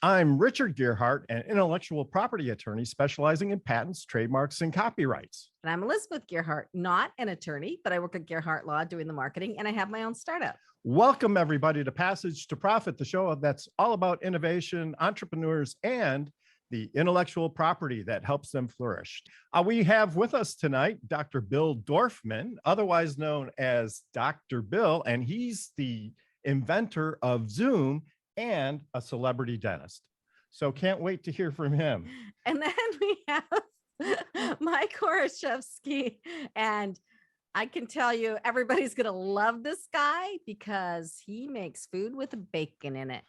I'm Richard Gearhart, an intellectual property attorney specializing in patents, trademarks, and copyrights. And I'm Elizabeth Gearhart, not an attorney, but I work at Gearhart Law doing the marketing, and I have my own startup. Welcome, everybody, to Passage to Profit, the show that's all about innovation, entrepreneurs, and the intellectual property that helps them flourish. We have with us tonight Dr. Bill Dorfman, otherwise known as Dr. Bill, and he's the inventor of Zoom and a celebrity dentist. So can't wait to hear from him. And then we have Mike Horashevsky, and I can tell you everybody's going to love this guy because he makes food with bacon in it.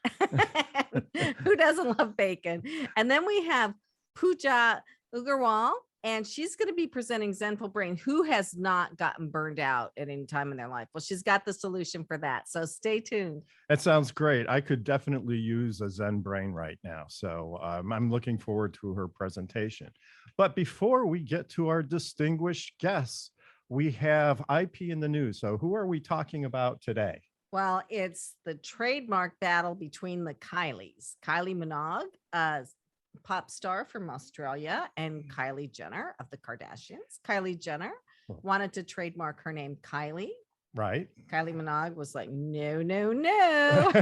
Who doesn't love bacon? And then we have Pooja Agarwal, and she's going to be presenting Zenful Brain. Who has not gotten burned out at any time in their life? Well, she's got the solution for that. So stay tuned. That sounds great. I could definitely use a Zen brain right now. So I'm looking forward to her presentation. But before we get to our distinguished guests, we have IP in the news. So who are we talking about today? Well, it's the trademark battle between the Kylies. Kylie Minogue, pop star from Australia, and Kylie Jenner of the Kardashians. Kylie Jenner wanted to trademark her name Kylie. Right. Kylie Minogue was like, no, no, no.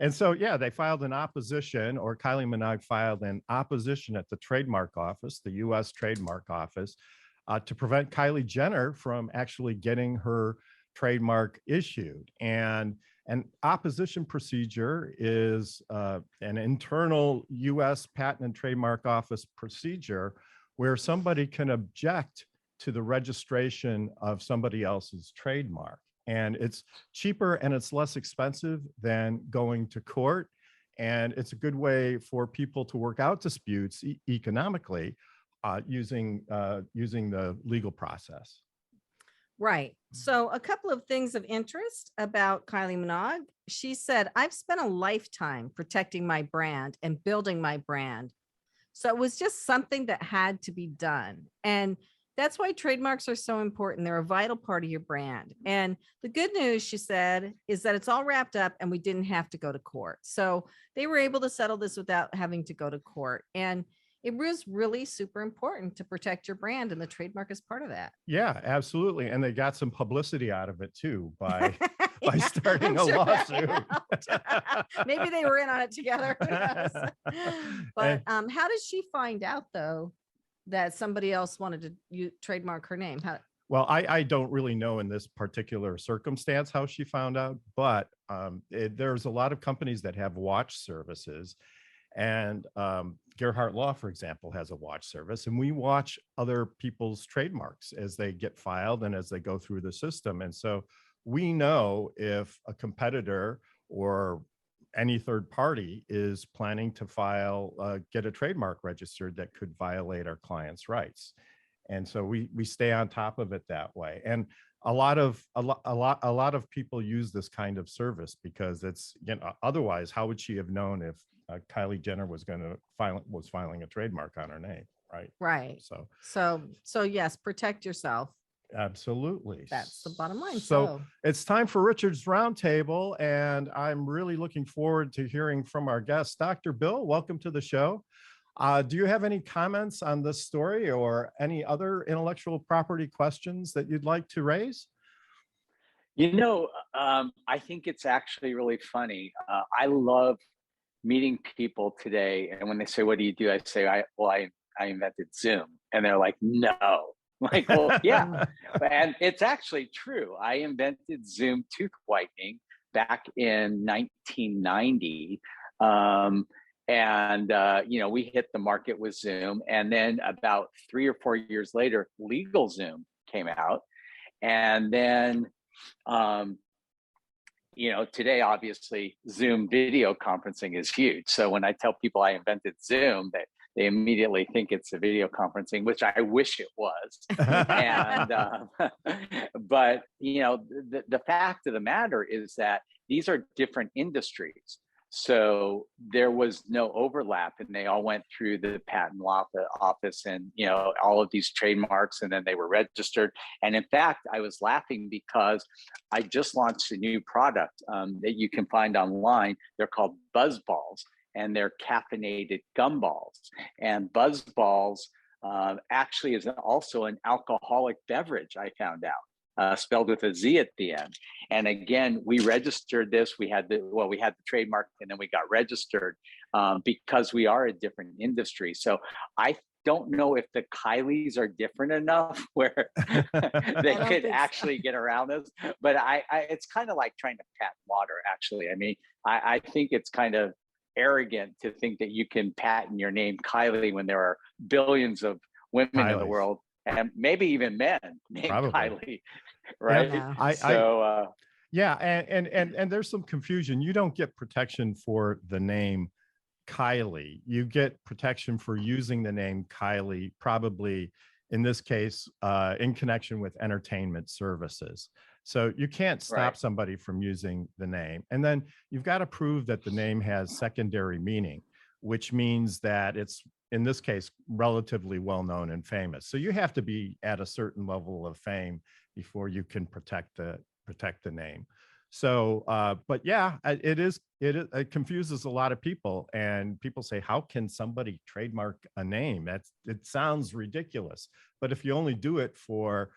And so, yeah, they filed an opposition, or Kylie Minogue filed an opposition at the trademark office, the U.S. trademark office, to prevent Kylie Jenner from actually getting her trademark issued. And an opposition procedure is an internal U.S. Patent and Trademark Office procedure where somebody can object to the registration of somebody else's trademark. And it's cheaper and it's less expensive than going to court. And it's a good way for people to work out disputes economically using the legal process. Right. So a couple of things of interest about Kylie Minogue. She said, I've spent a lifetime protecting my brand and building my brand. So it was just something that had to be done. And that's why trademarks are so important. They're a vital part of your brand. And the good news, she said, is that it's all wrapped up and we didn't have to go to court. So they were able to settle this without having to go to court. And it was really super important to protect your brand, and the trademark is part of that. Yeah, absolutely. And they got some publicity out of it too by starting a lawsuit. Maybe they were in on it together. But how did she find out, though, that somebody else wanted to trademark her name? Well, I don't really know in this particular circumstance how she found out, but there's a lot of companies that have watch services. And Gearhart Law, for example, has a watch service, and we watch other people's trademarks as they get filed and as they go through the system. And so we know if a competitor or any third party is planning to file, get a trademark registered that could violate our clients' rights. And so we stay on top of it that way. And a lot of people use this kind of service because it's, otherwise, how would she have known if Kylie Jenner was filing a trademark on her name, right? Right. So yes, protect yourself. Absolutely. That's the bottom line. So it's time for Richard's Roundtable, and I'm really looking forward to hearing from our guests. Dr. Bill, welcome to the show. Do you have any comments on this story or any other intellectual property questions that you'd like to raise? I think it's actually really funny. I love meeting people today, and when they say, "What do you do?" I say, I invented Zoom. And they're like, "No." I'm like, well, yeah. And it's actually true. I invented Zoom tooth whitening back in 1990. We hit the market with Zoom. And then about 3 or 4 years later, legal Zoom came out. And then, today, obviously, Zoom video conferencing is huge. So when I tell people I invented Zoom, they immediately think it's a video conferencing, which I wish it was. But the fact of the matter is that these are different industries. So there was no overlap, and they all went through the patent office and, all of these trademarks, and then they were registered. And in fact, I was laughing because I just launched a new product that you can find online. They're called BuZZBalls, and they're caffeinated gumballs. And BuZZBalls actually is also an alcoholic beverage, I found out. Spelled with a Z at the end. And again, we registered this. We had the trademark, and then we got registered because we are a different industry. So I don't know if the Kylies are different enough where they could actually get around this. But it's kind of like trying to patent water, actually. I mean, I think it's kind of arrogant to think that you can patent your name Kylie when there are billions of women in the world, and maybe even men named Kylie, right? Yeah, and there's some confusion. You don't get protection for the name Kylie. You get protection for using the name Kylie, probably in this case, in connection with entertainment services. So you can't stop somebody from using the name. And then you've got to prove that the name has secondary meaning, which means that it's, in this case, relatively well-known and famous. So you have to be at a certain level of fame before you can protect the name. So, but yeah, it confuses a lot of people, and people say, how can somebody trademark a name? It sounds ridiculous. But if you only do it for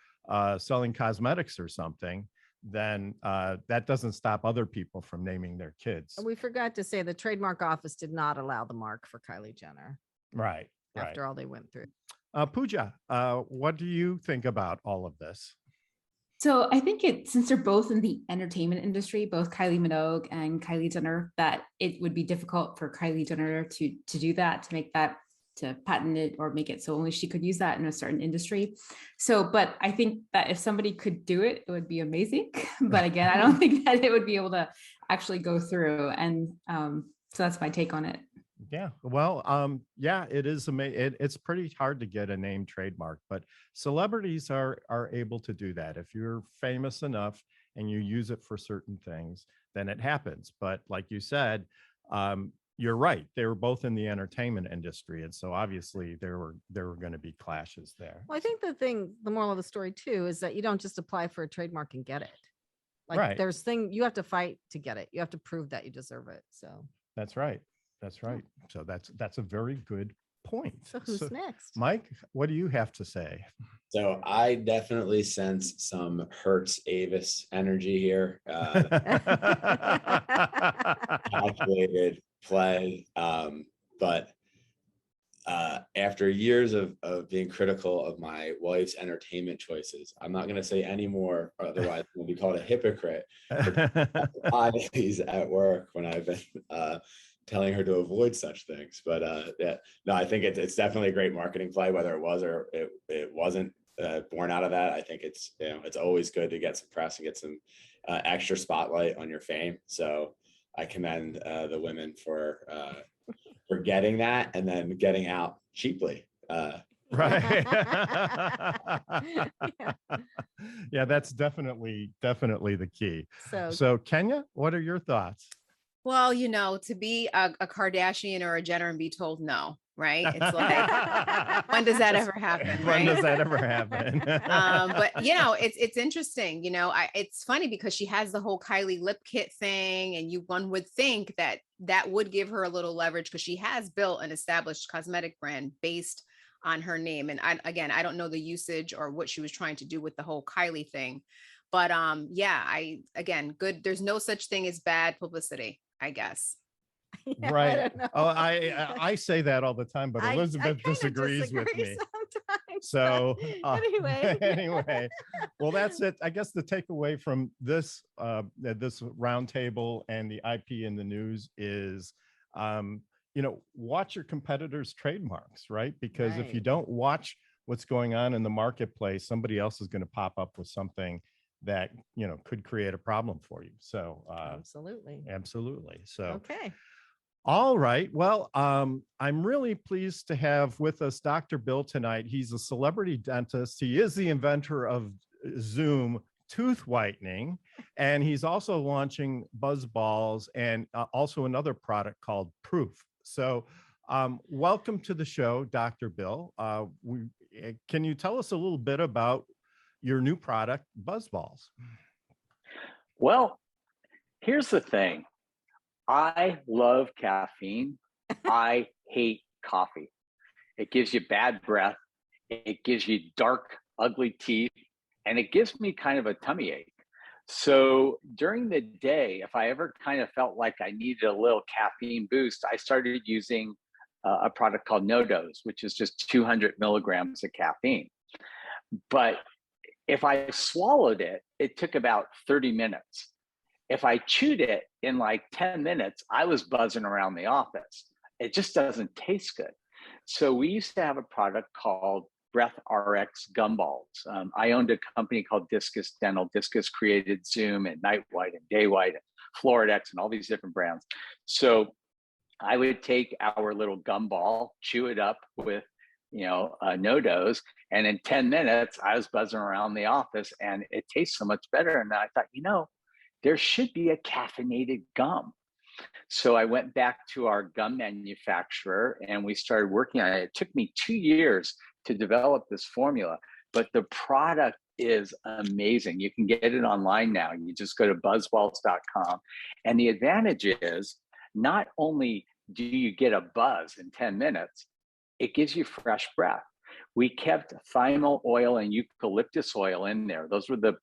selling cosmetics or something, then that doesn't stop other people from naming their kids. We forgot to say the trademark office did not allow the mark for Kylie Jenner. Right. After all they went through. Pooja, what do you think about all of this? So I think since they're both in the entertainment industry, both Kylie Minogue and Kylie Jenner, that it would be difficult for Kylie Jenner to do that, to make that, to patent it or make it so only she could use that in a certain industry. So, but I think that if somebody could do it, it would be amazing. But again, I don't think that it would be able to actually go through. And so that's my take on it. Yeah, well, yeah, it is amazing. It's pretty hard to get a name trademark, but celebrities are able to do that. If you're famous enough and you use it for certain things, then it happens. But like you said, you're right. They were both in the entertainment industry, and so obviously there were going to be clashes there. Well, I think the moral of the story too is that you don't just apply for a trademark and get it. Like there's you have to fight to get it. You have to prove that you deserve it. So that's right. That's right. So that's a very good point. So who's next? Mike, what do you have to say? So I definitely sense some Hertz Avis energy here. Calculated play. But after years of being critical of my wife's entertainment choices, I'm not going to say any more, otherwise I'm going to be called a hypocrite for these at work when I've been telling her to avoid such things. But yeah, no, I think it's definitely a great marketing play, whether it was or it wasn't born out of that. I think it's always good to get some press and get some extra spotlight on your fame. So I commend the women for getting that and then getting out cheaply. Right. Yeah, that's definitely the key. So Kenya, what are your thoughts? Well, to be a Kardashian or a Jenner and be told no, right? It's like, when does that ever happen? When does that ever happen? But it's interesting. It's funny because she has the whole Kylie lip kit thing, and one would think that would give her a little leverage because she has built an established cosmetic brand based on her name. And I don't know the usage or what she was trying to do with the whole Kylie thing. But good. There's no such thing as bad publicity, I guess. Yeah, right. I say that all the time, but Elizabeth disagrees with me. Sometimes. So anyway, well, that's it. I guess the takeaway from this roundtable and the IP in the news is, watch your competitors' trademarks, right? Because if you don't watch what's going on in the marketplace, somebody else is going to pop up with something that could create a problem for you. So absolutely. So okay. All right. Well, I'm really pleased to have with us Dr. Bill tonight. He's a celebrity dentist. He is the inventor of Zoom tooth whitening, and he's also launching BuZZBalls and also another product called Proof. So welcome to the show, Dr. Bill. Can you tell us a little bit about your new product, BuZZBalls? Well, here's the thing. I love caffeine. I hate coffee. It gives you bad breath. It gives you dark, ugly teeth, and it gives me kind of a tummy ache. So during the day, if I ever kind of felt like I needed a little caffeine boost, I started using a product called No Dose, which is just 200 milligrams of caffeine. But if I swallowed it, it took about 30 minutes. If I chewed it in like 10 minutes, I was buzzing around the office. It just doesn't taste good. So we used to have a product called Breath RX gumballs. I owned a company called Discus Dental. Discus created Zoom and Night White and Day White and Floridex and all these different brands. So I would take our little gumball, chew it up with No Dose, and in 10 minutes, I was buzzing around the office, and it tastes so much better. And I thought, there should be a caffeinated gum. So I went back to our gum manufacturer and we started working on it. It took me 2 years to develop this formula, but the product is amazing. You can get it online now. You just go to buzzballs.com. And the advantage is not only do you get a buzz in 10 minutes, it gives you fresh breath. We kept thymol oil and eucalyptus oil in there. Those were the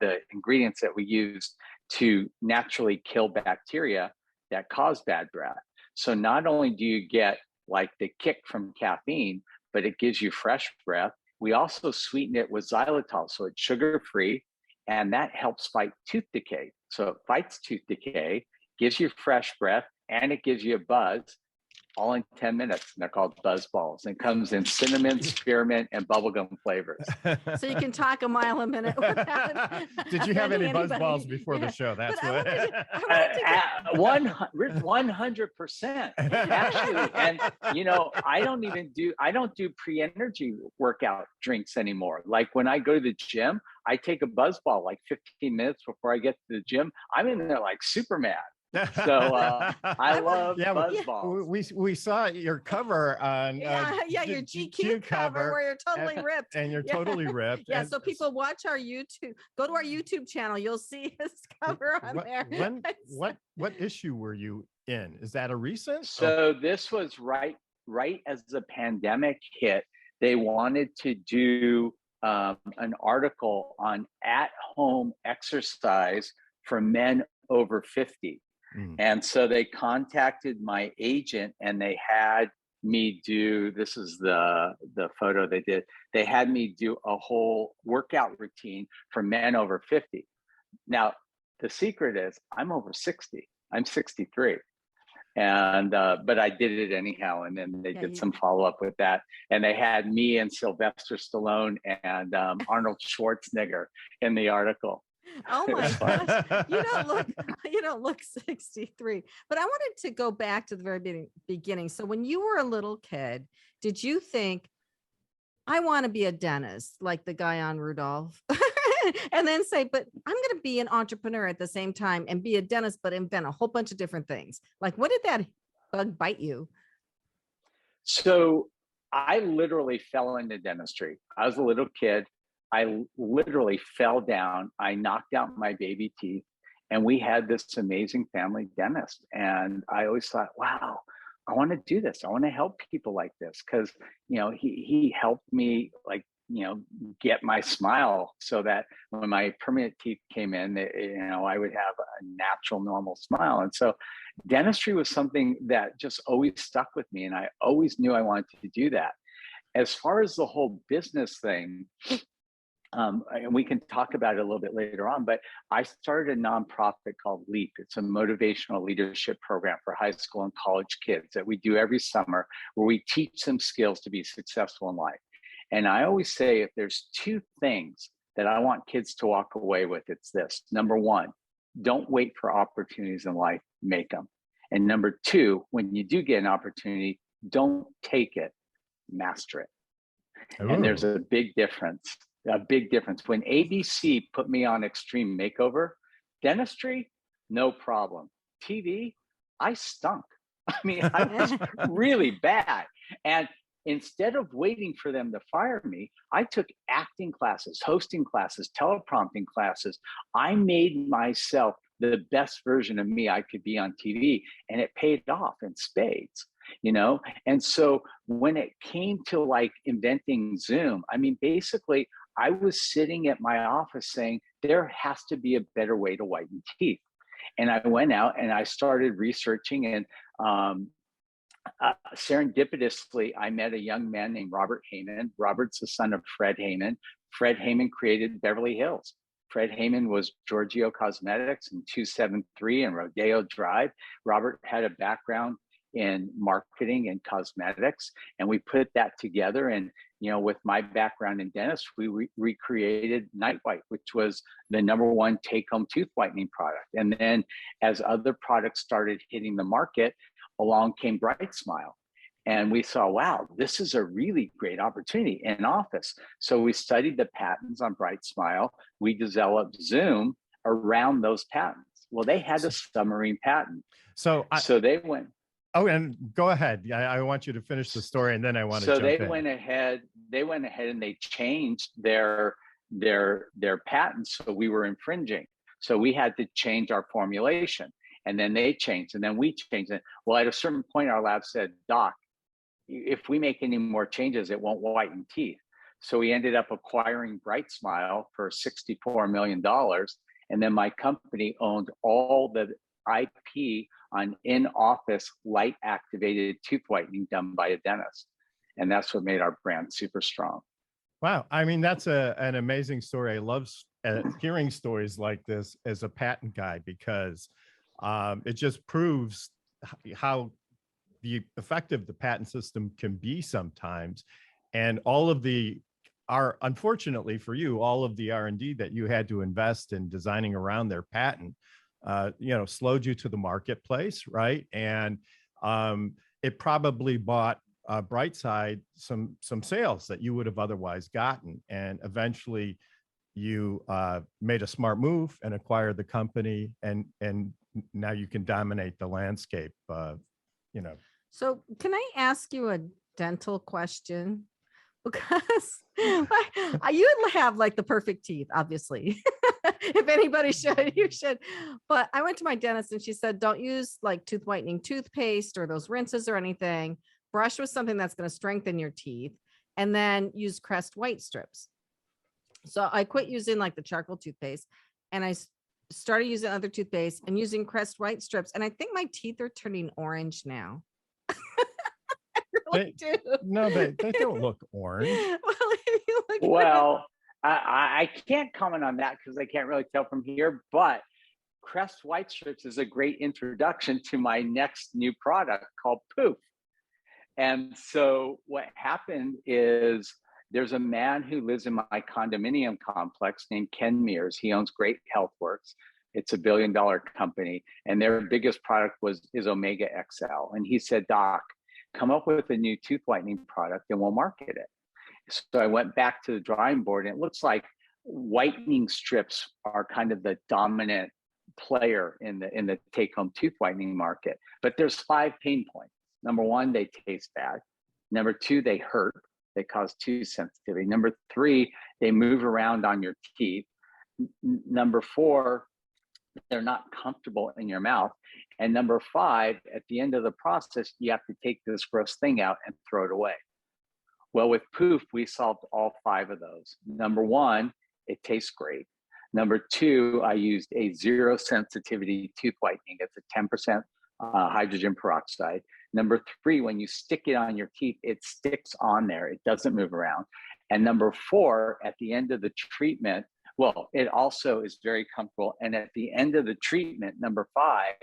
the ingredients that we used to naturally kill bacteria that cause bad breath. So not only do you get like the kick from caffeine, but it gives you fresh breath. We also sweeten it with xylitol, so it's sugar-free, and that helps fight tooth decay. So it fights tooth decay, gives you fresh breath, and it gives you a buzz, all in 10 minutes. And they're called BuZZBalls. And it comes in cinnamon, spearmint, and bubblegum flavors. So you can talk a mile a minute without Did you have any offending BuZZBalls anybody. before the show? That's But what. 100% actually. And I don't do pre-energy workout drinks anymore. Like when I go to the gym, I take a BuZZBall like 15 minutes before I get to the gym. I'm in there like Superman. So I love BuZZBalls. We saw your cover on your GQ cover where you're totally ripped. And you're totally ripped. Yeah, so people watch our YouTube, go to our YouTube channel, you'll see his cover on there. What issue were you in? Is that a recent? So this was right as the pandemic hit. They wanted to do an article on at-home exercise for men over 50. And so they contacted my agent and they had me do, this is the photo they did. They had me do a whole workout routine for men over 50. Now, the secret is I'm over 60. I'm 63. And, but I did it anyhow. And then they did some follow-up with that. And they had me and Sylvester Stallone and Arnold Schwarzenegger in the article. Oh my gosh, you don't look 63. But I wanted to go back to the very beginning. So when you were a little kid, did you think, I want to be a dentist like the guy on Rudolph? And then say, but I'm going to be an entrepreneur at the same time and be a dentist, but invent a whole bunch of different things. Like, what did that bug bite you? So I literally fell into dentistry. I was a little kid. I literally fell down. I knocked out my baby teeth, and we had this amazing family dentist. And I always thought, wow, I want to do this. I want to help people like this because, he helped me get my smile so that when my permanent teeth came in, I would have a natural, normal smile. And so dentistry was something that just always stuck with me. And I always knew I wanted to do that. As far as the whole business thing, and we can talk about it a little bit later on, but I started a nonprofit called LEAP. It's a motivational leadership program for high school and college kids that we do every summer, where we teach them skills to be successful in life. And I always say, if there's two things that I want kids to walk away with, it's this. Number one, don't wait for opportunities in life, make them. And number two, when you do get an opportunity, don't take it, master it. Ooh. And there's a big difference. A big difference. When ABC put me on Extreme Makeover, dentistry, no problem. TV, I stunk. I mean, I was really bad. And instead of waiting for them to fire me, I took acting classes, hosting classes, teleprompting classes. I made myself the best version of me I could be on TV, and it paid off in spades, you know? And so when it came to like inventing Zoom, I mean, basically, I was sitting at my office saying, there has to be a better way to whiten teeth. And I went out and I started researching, and serendipitously, I met a young man named Robert Heyman. Robert's the son of Fred Heyman. Fred Heyman created Beverly Hills. Fred Heyman was Giorgio Cosmetics in 273 and Rodeo Drive. Robert had a background in marketing and cosmetics, and we put that together. And you know, with my background in dentistry, we recreated Night White, which was the #1 take-home tooth whitening product. And then as other products started hitting the market, along came Bright Smile. And we saw, wow, this is a really great opportunity in office. So we studied the patents on Bright Smile. We developed Zoom around those patents. Well, they had a submarine patent. So they went. Oh, and go ahead. I want you to finish the story, and then I want to jump in. So they went ahead and they changed their patents. So we were infringing. So we had to change our formulation. And then they changed, and then we changed it. Well, at a certain point, our lab said, Doc, if we make any more changes, it won't whiten teeth. So we ended up acquiring Bright Smile for $64 million. And then my company owned all the IP on in-office light-activated tooth whitening done by a dentist. And that's what made our brand super strong. Wow. I mean, that's an amazing story. I love hearing stories like this as a patent guy, because it just proves how effective the patent system can be sometimes. And all of unfortunately for you, all of the R&D that you had to invest in designing around their patent, slowed you to the marketplace, right? And it probably bought Brightside some sales that you would have otherwise gotten. And eventually you made a smart move and acquired the company, and now you can dominate the landscape, So can I ask you a dental question? Because you have like the perfect teeth, obviously. If anybody should, you should. But I went to my dentist and she said, don't use like tooth whitening toothpaste or those rinses or anything. Brush with something that's going to strengthen your teeth, and then use Crest white strips. So I quit using like the charcoal toothpaste, and I started using other toothpaste and using Crest white strips. And I think my teeth are turning orange now. They don't look orange. Well, I can't comment on that because I can't really tell from here, but Crest White Strips is a great introduction to my next new product called Poof. And so what happened is there's a man who lives in my condominium complex named Ken Mears. He owns Great Health Works. It's $1 billion company. And their biggest product is Omega XL. And he said, Doc, come up with a new tooth whitening product and we'll market it. So I went back to the drawing board, and it looks like whitening strips are kind of the dominant player in the take-home tooth whitening market. But there's 5 pain points. Number 1, they taste bad. Number 2, they hurt. They cause tooth sensitivity. Number 3, they move around on your teeth. Number 4, they're not comfortable in your mouth. And number 5, at the end of the process, you have to take this gross thing out and throw it away. Well, with Poof, we solved all 5 of those. Number 1, it tastes great. Number 2, I used a 0 sensitivity tooth whitening. It's a 10% hydrogen peroxide. Number 3, when you stick it on your teeth, it sticks on there. It doesn't move around. And number 4, at the end of the treatment, well, it also is very comfortable. And at the end of the treatment, number 5,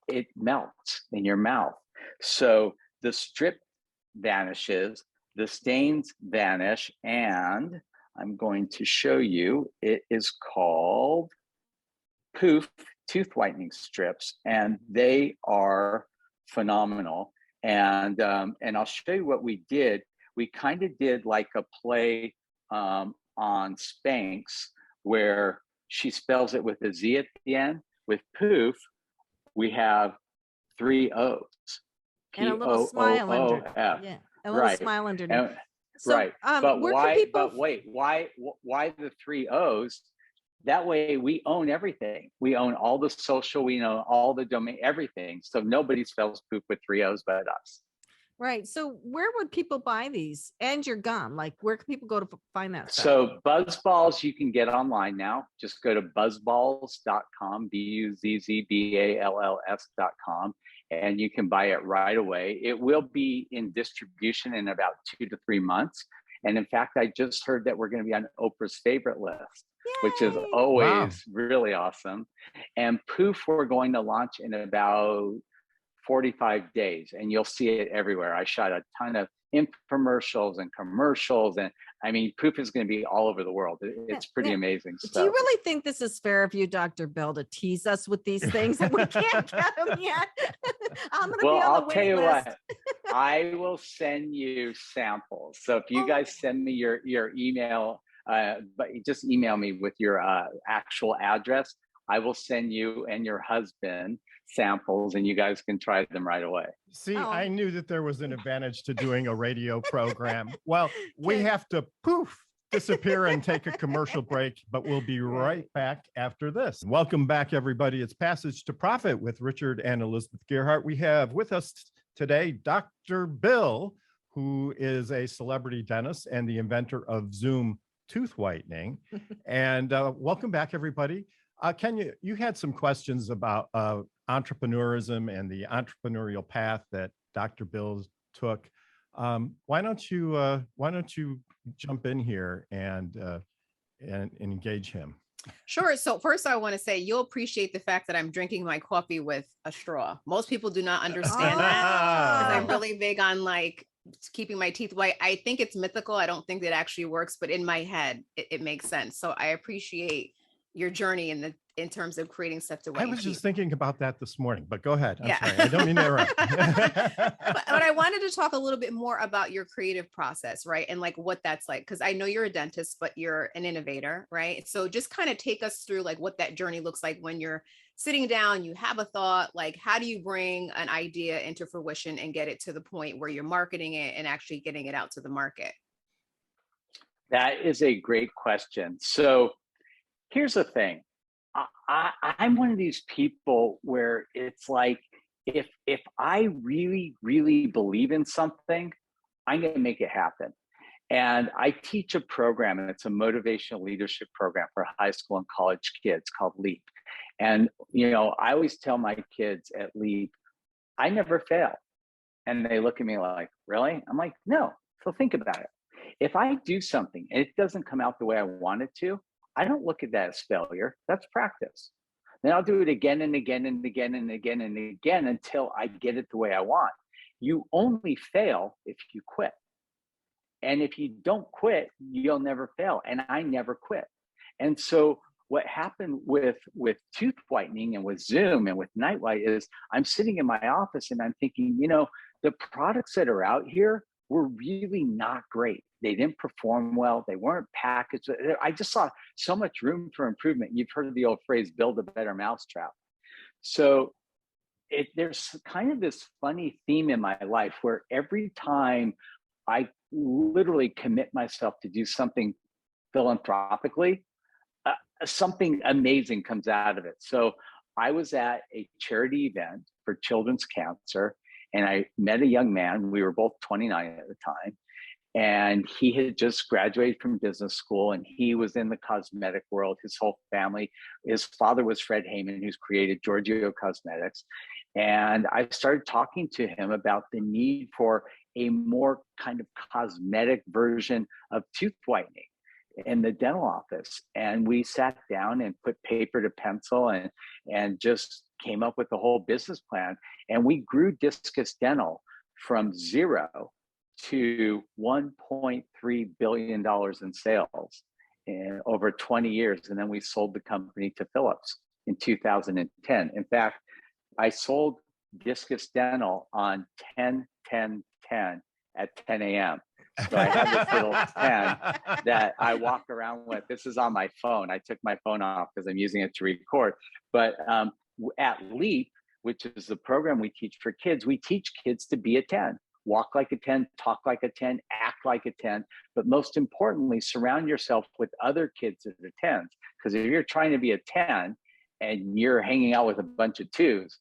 it melts in your mouth. So the strip vanishes, the stains vanish, and I'm going to show you, it is called Poof Tooth Whitening Strips, and they are phenomenal. And I'll show you what we did. We kind of did like a play on Spanx where she spells it with a Z at the end. With Poof, we have 3 O's. And a little smile under. P-O-O-O-F. Yeah, a little Right. smile underneath. And, So, right. But where can why? people? But wait, why the 3 O's? That way we own everything. We own all the social, we know all the domain, everything. So nobody spells poop with 3 O's but us. Right. So where would people buy these and your gum? Like where can people go to find that stuff? So BuZZBalls you can get online now. Just go to BuZZBalls.com, BuZZBalls.com, and you can buy it right away. It will be in distribution in about 2 to 3 months. And in fact, I just heard that we're going to be on Oprah's favorite list, which is Yay! always really awesome. And Poof, we're going to launch in about 45 days, and you'll see it everywhere. I shot a ton of infomercials and commercials, and I mean, Poof is going to be all over the world. It's pretty amazing stuff. Do you really think this is fair of you, Dr. Bill, to tease us with these things and we can't get them yet? I'm going to be on I'll the tell you wait list. what, I will send you samples. So if you guys send me your email, but you just email me with your actual address, I will send you and your husband samples and you guys can try them right away. See, I knew that there was an advantage to doing a radio program. Well, we have to disappear and take a commercial break, but we'll be right back after this. Welcome back, everybody. It's Passage to Profit with Richard and Elizabeth Gearhart. We have with us today Dr. Bill, who is a celebrity dentist and the inventor of Zoom tooth whitening. And welcome back, everybody. Ken, you had some questions about entrepreneurism and the entrepreneurial path that Dr. Bill took. Why don't you jump in here and engage him? Sure. So first I want to say you'll appreciate the fact that I'm drinking my coffee with a straw. Most people do not understand that because I'm really big on like keeping my teeth white. I think it's mythical. I don't think that actually works, but in my head, it makes sense. So I appreciate your journey in terms of creating stuff to whiten I was teeth. just thinking about that this morning, but go ahead. I'm Yeah. sorry. I don't mean to interrupt. but I wanted to talk a little bit more about your creative process, right? And like what that's like, because I know you're a dentist, but you're an innovator, right? So just kind of take us through like what that journey looks like when you're sitting down, you have a thought, like how do you bring an idea into fruition and get it to the point where you're marketing it and actually getting it out to the market? That is a great question. So here's the thing. I'm one of these people where it's like, if I really, really believe in something, I'm going to make it happen. And I teach a program, and it's a motivational leadership program for high school and college kids called LEAP. And, you know, I always tell my kids at LEAP, I never fail. And they look at me like, really? I'm like, no. So think about it. If I do something and it doesn't come out the way I want it to, I don't look at that as failure. That's practice. Then I'll do it again and again and again and again and again until I get it the way I want. You only fail if you quit. And if you don't quit, you'll never fail. And I never quit. And so what happened with tooth whitening and with Zoom and with Night White is I'm sitting in my office and I'm thinking, you know, the products that are out here were really not great. They didn't perform well. They weren't packaged. I just saw so much room for improvement. You've heard the old phrase, build a better mousetrap. So there's kind of this funny theme in my life where every time I literally commit myself to do something philanthropically, something amazing comes out of it. So I was at a charity event for children's cancer, and I met a young man. We were both 29 at the time. And he had just graduated from business school, and he was in the cosmetic world. His whole family, his father was Fred Heyman, who's created Giorgio Cosmetics. And I started talking to him about the need for a more kind of cosmetic version of tooth whitening in the dental office. And we sat down and put paper to pencil and just came up with the whole business plan. And we grew Discus Dental from zero to $1.3 billion in sales in over 20 years. And then we sold the company to Philips in 2010. In fact, I sold Discus Dental on 10/10/10 at 10 a.m. So I have this little pen that I walk around with. This is on my phone. I took my phone off because I'm using it to record. But at LEAP, which is the program we teach for kids, we teach kids to be a 10. Walk like a 10, talk like a 10, act like a 10. But most importantly, surround yourself with other kids that are 10s. Because if you're trying to be a 10 and you're hanging out with a bunch of 2s,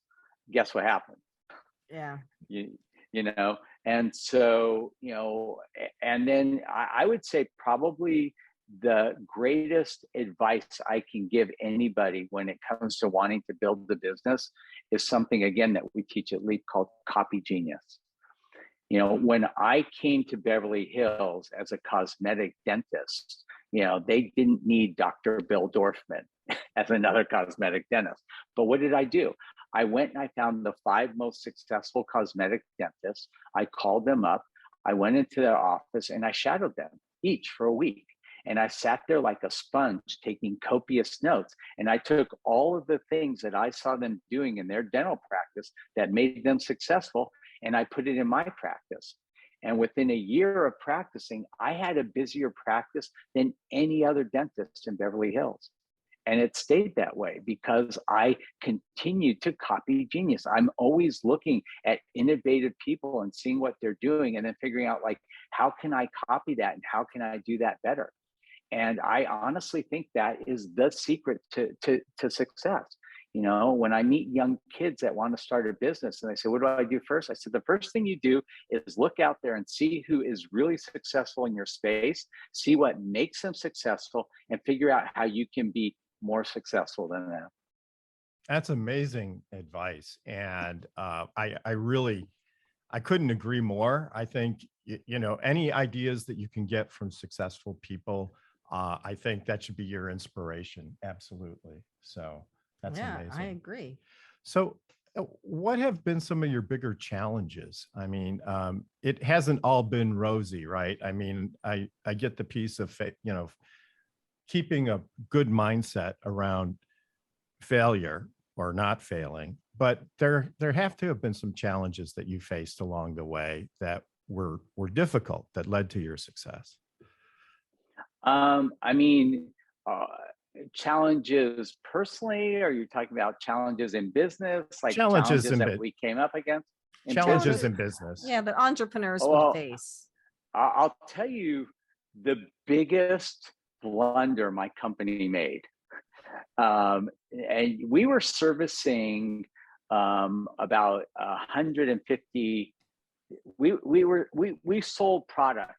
guess what happens? Yeah. You know, and so, you know, and then I would say probably the greatest advice I can give anybody when it comes to wanting to build the business is something, again, that we teach at LEAP called copy genius. You know, when I came to Beverly Hills as a cosmetic dentist, you know, they didn't need Dr. Bill Dorfman as another cosmetic dentist. But what did I do? I went and I found the 5 most successful cosmetic dentists. I called them up. I went into their office and I shadowed them each for a week. And I sat there like a sponge taking copious notes. And I took all of the things that I saw them doing in their dental practice that made them successful, and I put it in my practice. And within a year of practicing, I had a busier practice than any other dentist in Beverly Hills. And it stayed that way because I continued to copy genius. I'm always looking at innovative people and seeing what they're doing and then figuring out, like, how can I copy that and how can I do that better? And I honestly think that is the secret to success. You know, when I meet young kids that want to start a business and they say, what do I do first? I said, the first thing you do is look out there and see who is really successful in your space, see what makes them successful, and figure out how you can be more successful than them. That's amazing advice. And I couldn't agree more. I think, you know, any ideas that you can get from successful people, I think that should be your inspiration. Absolutely. So that's amazing. I agree. So what have been some of your bigger challenges? I mean, it hasn't all been rosy, right? I mean, I get the piece of, you know, keeping a good mindset around failure or not failing, but there have to have been some challenges that you faced along the way that were difficult that led to your success. I mean, challenges personally, or are you talking about challenges in business, like challenges that we came up against? Challenges in business. Yeah, that entrepreneurs would face. I'll tell you the biggest blunder my company made. And we were servicing about 150. We sold product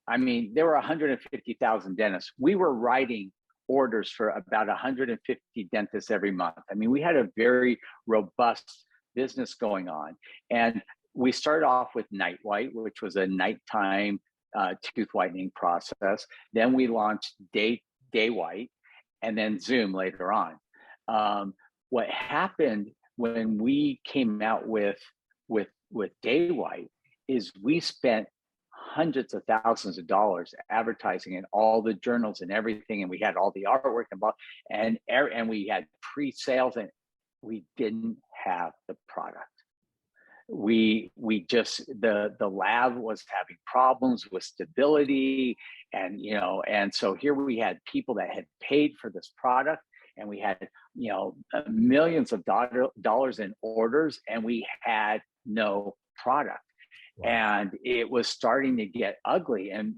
I mean, there were 150,000 dentists. We were writing orders for about 150 dentists every month. I mean, we had a very robust business going on. And we started off with Night White, which was a nighttime tooth whitening process. Then we launched Day White, and then Zoom later on. What happened when we came out with Day White is we spent hundreds of thousands of dollars advertising in all the journals and everything, and we had all the artwork and we had pre-sales, and we didn't have the product. We just the lab was having problems with stability, and so here we had people that had paid for this product, and we had millions of dollars in orders, and we had no product. Wow. And it was starting to get ugly, and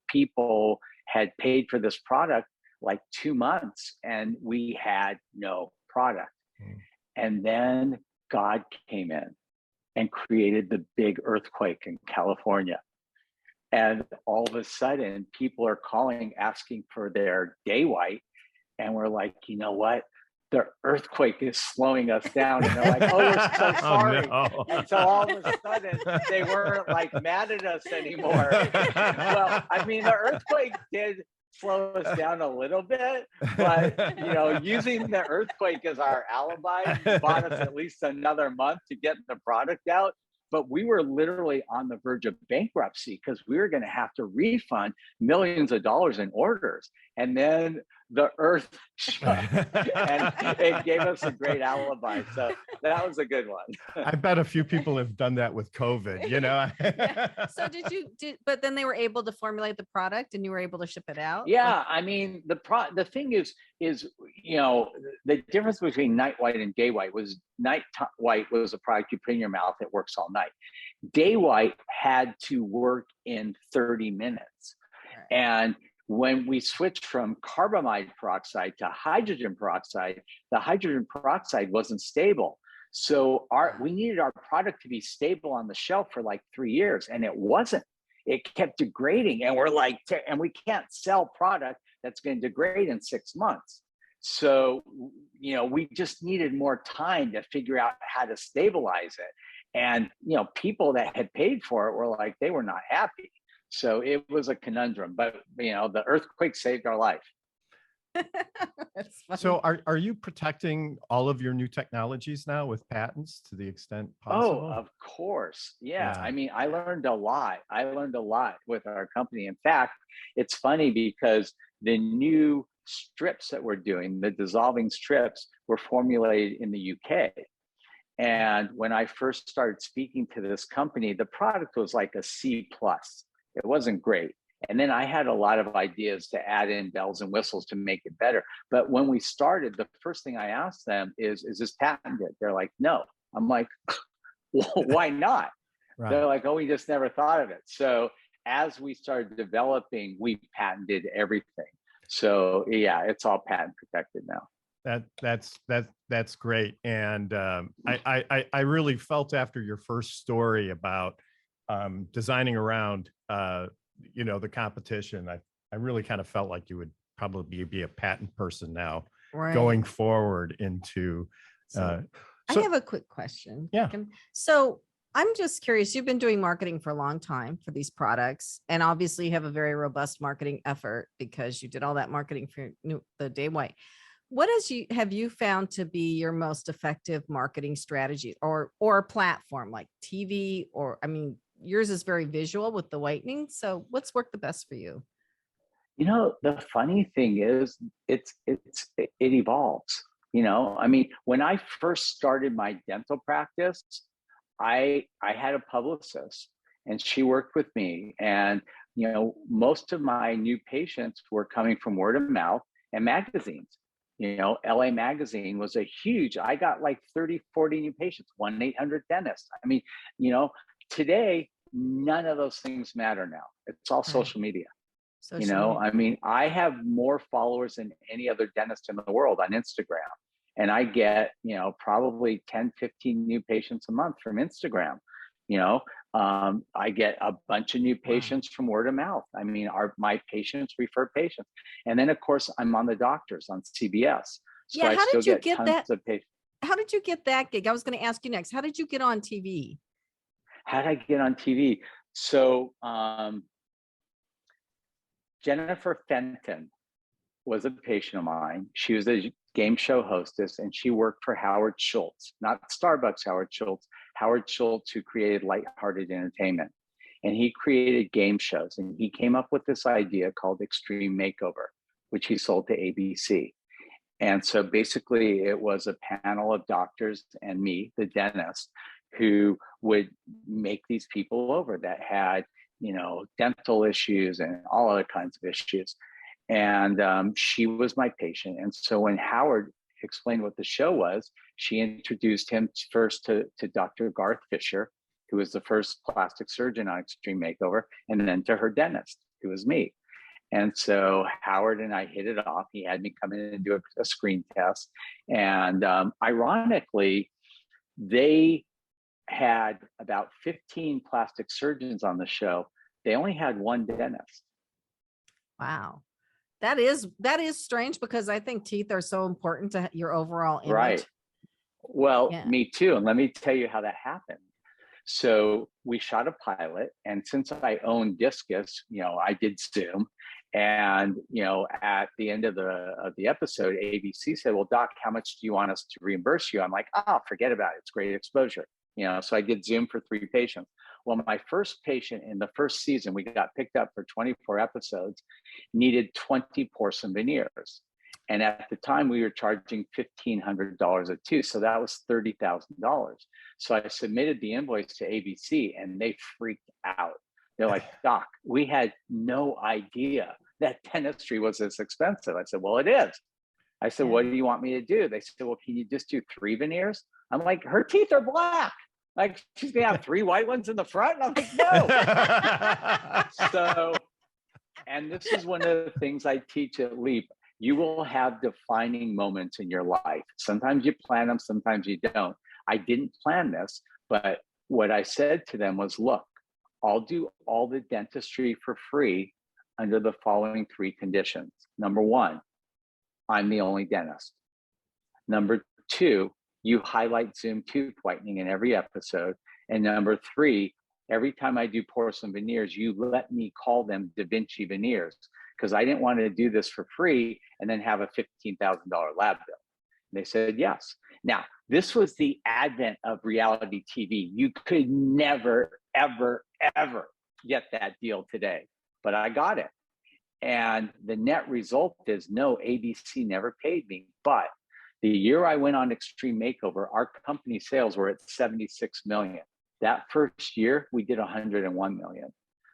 people had paid for this product like 2 months, and we had no product. And then God came in and created the big earthquake in California. And all of a sudden, people are calling, asking for their Day White. And we're like, you know what? The earthquake is slowing us down. And they're like, oh, we're so sorry. Oh, no. And so all of a sudden, they weren't like mad at us anymore. Well, I mean, the earthquake did slow us down a little bit, but using the earthquake as our alibi bought us at least another month to get the product out. But we were literally on the verge of bankruptcy because we were going to have to refund millions of dollars in orders. And then the earth shook, and it gave us a great alibi. So that was a good one. I bet a few people have done that with COVID, you know? Yeah. So but then they were able to formulate the product and you were able to ship it out? Yeah, I mean, the thing is, you know, the difference between night white and day white was white was a product you put in your mouth, it works all night. Day white had to work in 30 minutes. Right. And when we switched from carbamide peroxide to hydrogen peroxide, the hydrogen peroxide wasn't stable. So we needed our product to be stable on the shelf for like 3 years, and it wasn't. It kept degrading, and we're like, and we can't sell product that's going to degrade in 6 months. So, you know, we just needed more time to figure out how to stabilize it. And, you know, people that had paid for it were like, they were not happy. So it was a conundrum, but, you know, the earthquake saved our life. That's funny. So are you protecting all of your new technologies now with patents to the extent possible? Oh, of course. Yeah. Yeah. I mean, I learned a lot. With our company. In fact, it's funny because the new strips that we're doing, the dissolving strips, were formulated in the UK. And when I first started speaking to this company, the product was like a C+. It wasn't great. And then I had a lot of ideas to add in bells and whistles to make it better. But when we started, the first thing I asked them is this patented? They're like, no. I'm like, well, why not? Right. They're like, oh, we just never thought of it. So as we started developing, we patented everything. So yeah, it's all patent protected now. That's great. And I really felt after your first story about designing around you know, the competition, I really kind of felt like you would probably be a patent person now, Right. going forward into I have a quick question. Yeah. So I'm just curious, you've been doing marketing for a long time for these products, and obviously you have a very robust marketing effort because you did all that marketing for the Day White. What have you found to be your most effective marketing strategy or platform, like TV, or, I mean, yours is very visual with the whitening. So what's worked the best for you? You know, the funny thing is it evolves. You know, I mean, when I first started my dental practice, I had a publicist and she worked with me. And, you know, most of my new patients were coming from word of mouth and magazines. You know, LA Magazine was I got like 30, 40 new patients, 1-800-dentist. I mean, you know, today, none of those things matter now. It's all social media. You know, I mean, I have more followers than any other dentist in the world on Instagram. And I get, you know, probably 10, 15 new patients a month from Instagram. You know, I get a bunch of new patients from word of mouth. I mean, my patients refer patients. And then, of course, I'm on the doctors on CBS. So yeah, how did you get that? How did you get that gig? I was going to ask you next. How did you get on TV? How did I get on TV? So Jennifer Fenton was a patient of mine. She was a game show hostess, and she worked for Howard Schultz, not Starbucks Howard Schultz, who created Lighthearted Entertainment. And he created game shows, and he came up with this idea called Extreme Makeover, which he sold to ABC. And so basically it was a panel of doctors and me, the dentist, who would make these people over that had, you know, dental issues and all other kinds of issues. And she was my patient. And so when Howard explained what the show was, she introduced him first to Dr. Garth Fisher, who was the first plastic surgeon on Extreme Makeover, and then to her dentist, who was me. And so Howard and I hit it off. He had me come in and do a screen test. And ironically, they had about 15 plastic surgeons on the show. They only had one dentist. Wow. That is strange, because I think teeth are so important to your overall image. Right. Well, Yeah. Me too. And let me tell you how that happened. So we shot a pilot, and since I own Discus, you know, I did Zoom. And, you know, at the end of the episode, ABC said, well, Doc, how much do you want us to reimburse you? I'm like, oh, forget about it. It's great exposure. You know, so I did Zoom for 3 patients. Well, my first patient in the first season, we got picked up for 24 episodes, needed 20 porcelain veneers. And at the time, we were charging $1,500 a two. So that was $30,000. So I submitted the invoice to ABC and they freaked out. They're like, Doc, we had no idea that dentistry was this expensive. I said, well, it is. I said, what do you want me to do? They said, well, can you just do 3 veneers? I'm like, her teeth are black. Like, she's gonna have 3 white ones in the front. And I'm like, no. So, and this is one of the things I teach at Leap. You will have defining moments in your life. Sometimes you plan them, sometimes you don't. I didn't plan this, but what I said to them was, look, I'll do all the dentistry for free under the following 3 conditions. Number 1, I'm the only dentist. Number 2, you highlight Zoom tooth whitening in every episode. And number 3, every time I do porcelain veneers, you let me call them Da Vinci veneers, because I didn't want to do this for free and then have a $15,000 lab bill. And they said yes. Now, this was the advent of reality TV. You could never, ever, ever get that deal today, but I got it. And the net result is no, ABC never paid me. But the year I went on Extreme Makeover, our company sales were at 76 million. That first year, we did 101 million.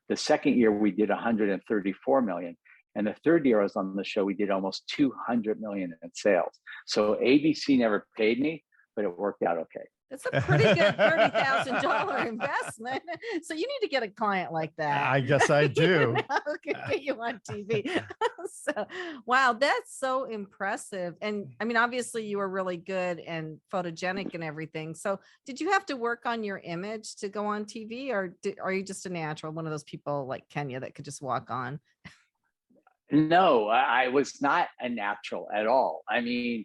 The second year, we did 134 million. And the third year I was on the show, we did almost 200 million in sales. So ABC never paid me, but it worked out okay. That's a pretty good $30,000 investment. So you need to get a client like that. I guess I do. Can get you on TV. So, wow, that's so impressive. And I mean, obviously you were really good and photogenic and everything. So did you have to work on your image to go on TV, or are you just a natural, one of those people like Kenya that could just walk on? No, I was not a natural at all. I mean,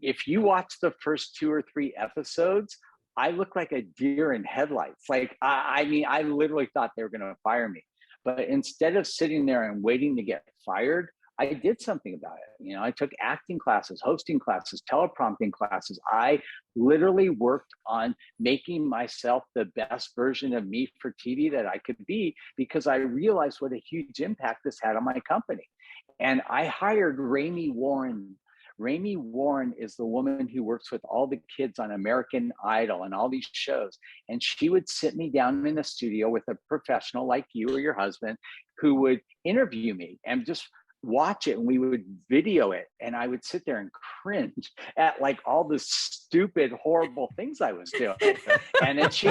if you watch the first 2 or 3 episodes, I look like a deer in headlights. Like, I mean, I literally thought they were going to fire me. But instead of sitting there and waiting to get fired, I did something about it. You know, I took acting classes, hosting classes, teleprompting classes. I literally worked on making myself the best version of me for TV that I could be, because I realized what a huge impact this had on my company. And I hired Raimi Warren. Raimi Warren is the woman who works with all the kids on American Idol and all these shows. And she would sit me down in the studio with a professional like you or your husband who would interview me and just watch it, and we would video it, and I would sit there and cringe at like all the stupid, horrible things I was doing. And then she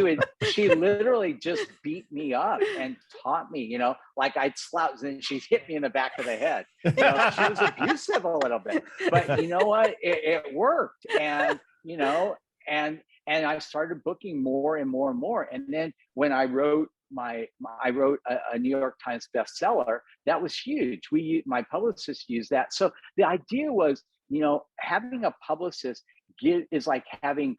literally just beat me up and taught me, you know, like I'd slouch and she'd hit me in the back of the head. You know, she was abusive a little bit, but you know what? It worked. And, you know, and I started booking more and more and more. And then when I wrote I wrote a New York Times bestseller, that was huge. My publicist used that. So the idea was, you know, having a publicist is like having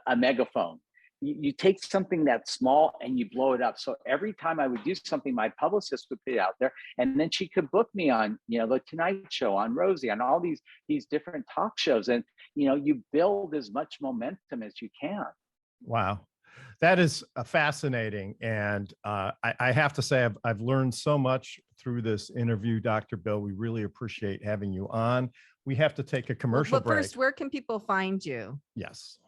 a megaphone. You take something that's small and you blow it up. So every time I would do something, my publicist would put it out there, and then she could book me on, you know, the Tonight Show, on Rosie, on all these different talk shows. And, you know, you build as much momentum as you can. Wow. That is fascinating. And I have to say, I've learned so much through this interview, Dr. Bill. We really appreciate having you on. We have to take a commercial break. But first, where can people find you? Yes.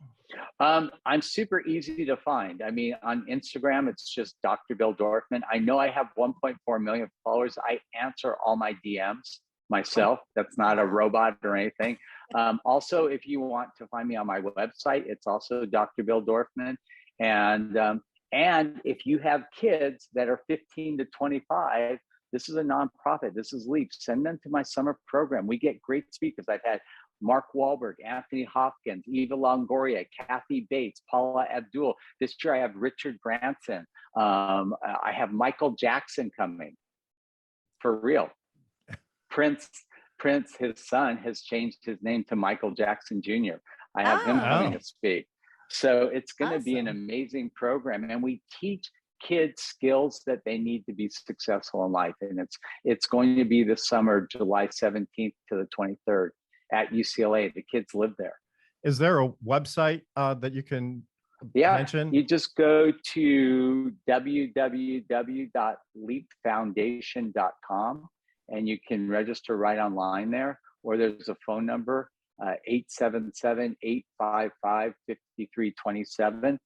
I'm super easy to find. I mean, on Instagram, it's just Dr. Bill Dorfman. I know I have 1.4 million followers. I answer all my DMs myself. That's not a robot or anything. Also, if you want to find me on my website, it's also Dr. Bill Dorfman. And if you have kids that are 15 to 25, this is a nonprofit. This is Leap. Send them to my summer program. We get great speakers. I've had Mark Wahlberg, Anthony Hopkins, Eva Longoria, Kathy Bates, Paula Abdul. This year I have Richard Branson. I have Michael Jackson coming. For real. Prince, his son, has changed his name to Michael Jackson Jr. I have him coming to speak. So it's going to be an amazing program. And we teach kids skills that they need to be successful in life. And it's going to be this summer, July 17th to the 23rd at UCLA. The kids live there. Is there a website that you can mention? You just go to www.leapfoundation.com and you can register right online there. or there's a phone number, 877-855-5327.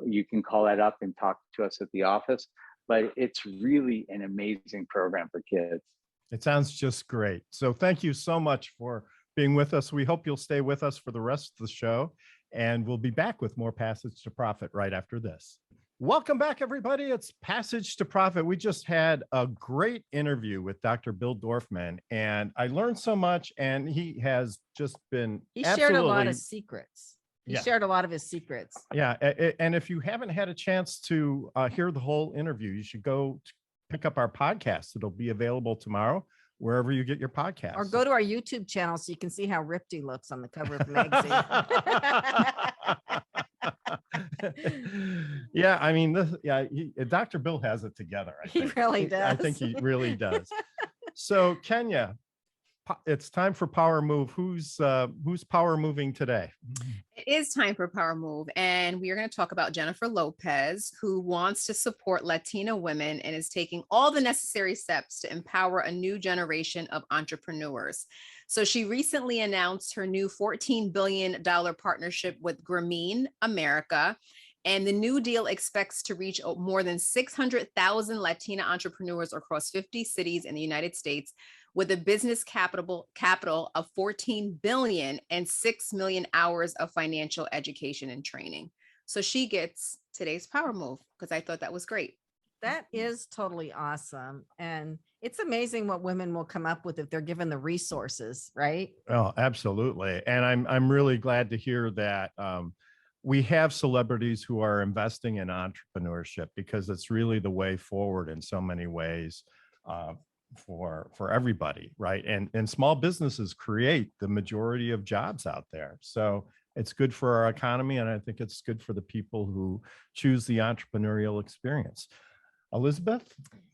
You can call that up and talk to us at the office. But it's really an amazing program for kids. It sounds just great. So thank you so much for being with us. We hope you'll stay with us for the rest of the show, and we'll be back with more Passage to Profit right after this. Welcome back, everybody. It's Passage to Profit. We just had a great interview with Dr. Bill Dorfman, and I learned so much, and he has just been shared a lot of secrets. He Yeah. shared a lot of his secrets. Yeah. And if you haven't had a chance to hear the whole interview, you should go pick up our podcast. It'll be available tomorrow, wherever you get your podcast. Or go to our YouTube channel so you can see how ripped he looks on the cover of the magazine. Yeah, I mean, Dr. Bill has it together. I He think. really I does. think he really does. So, Kenya, it's time for Power Move. Who's power moving today? It is time for Power Move, and we are going to talk about Jennifer Lopez, who wants to support Latina women and is taking all the necessary steps to empower a new generation of entrepreneurs. So she recently announced her new $14 billion partnership with Grameen America, and the new deal expects to reach more than 600,000 Latina entrepreneurs across 50 cities in the United States, with a business capital of 14 billion and 6 million hours of financial education and training. So she gets today's Power Move because I thought that was great. That is totally awesome. And it's amazing what women will come up with if they're given the resources, right? Oh, absolutely. And I'm really glad to hear that we have celebrities who are investing in entrepreneurship, because it's really the way forward in so many ways. For everybody, right? And small businesses create the majority of jobs out there. So it's good for our economy, and I think it's good for the people who choose the entrepreneurial experience. Elizabeth?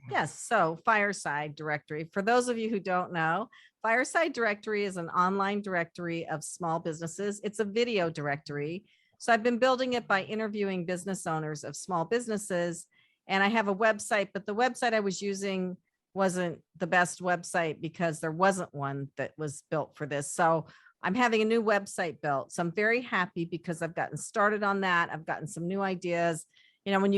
Yes. So Fireside Directory, for those of you who don't know, Fireside Directory is an online directory of small businesses. It's a video directory. So I've been building it by interviewing business owners of small businesses, and I have a website, but the website I was using wasn't the best website because there wasn't one that was built for this. So I'm having a new website built. So I'm very happy because I've gotten started on that. I've gotten some new ideas. You know, when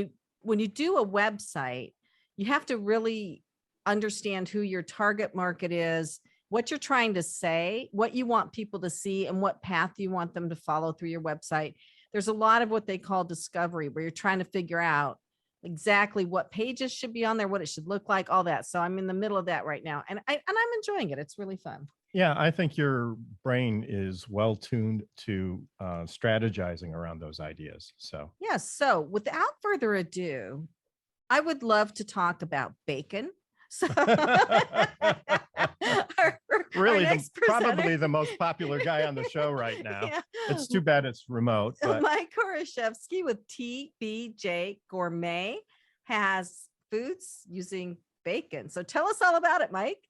you do a website, you have to really understand who your target market is, what you're trying to say, what you want people to see, and what path you want them to follow through your website. There's a lot of what they call discovery, where you're trying to figure out exactly what pages should be on there, what it should look like, all that. So I'm in the middle of that right now, and I'm enjoying it. It's really fun. Yeah, I think your brain is well tuned to strategizing around those ideas. So yes. So without further ado, I would love to talk about bacon. So really, probably the most popular guy on the show right now. Yeah. It's too bad it's remote. But Mike Korashevsky with TBJ Gourmet has foods using bacon. So tell us all about it, Mike.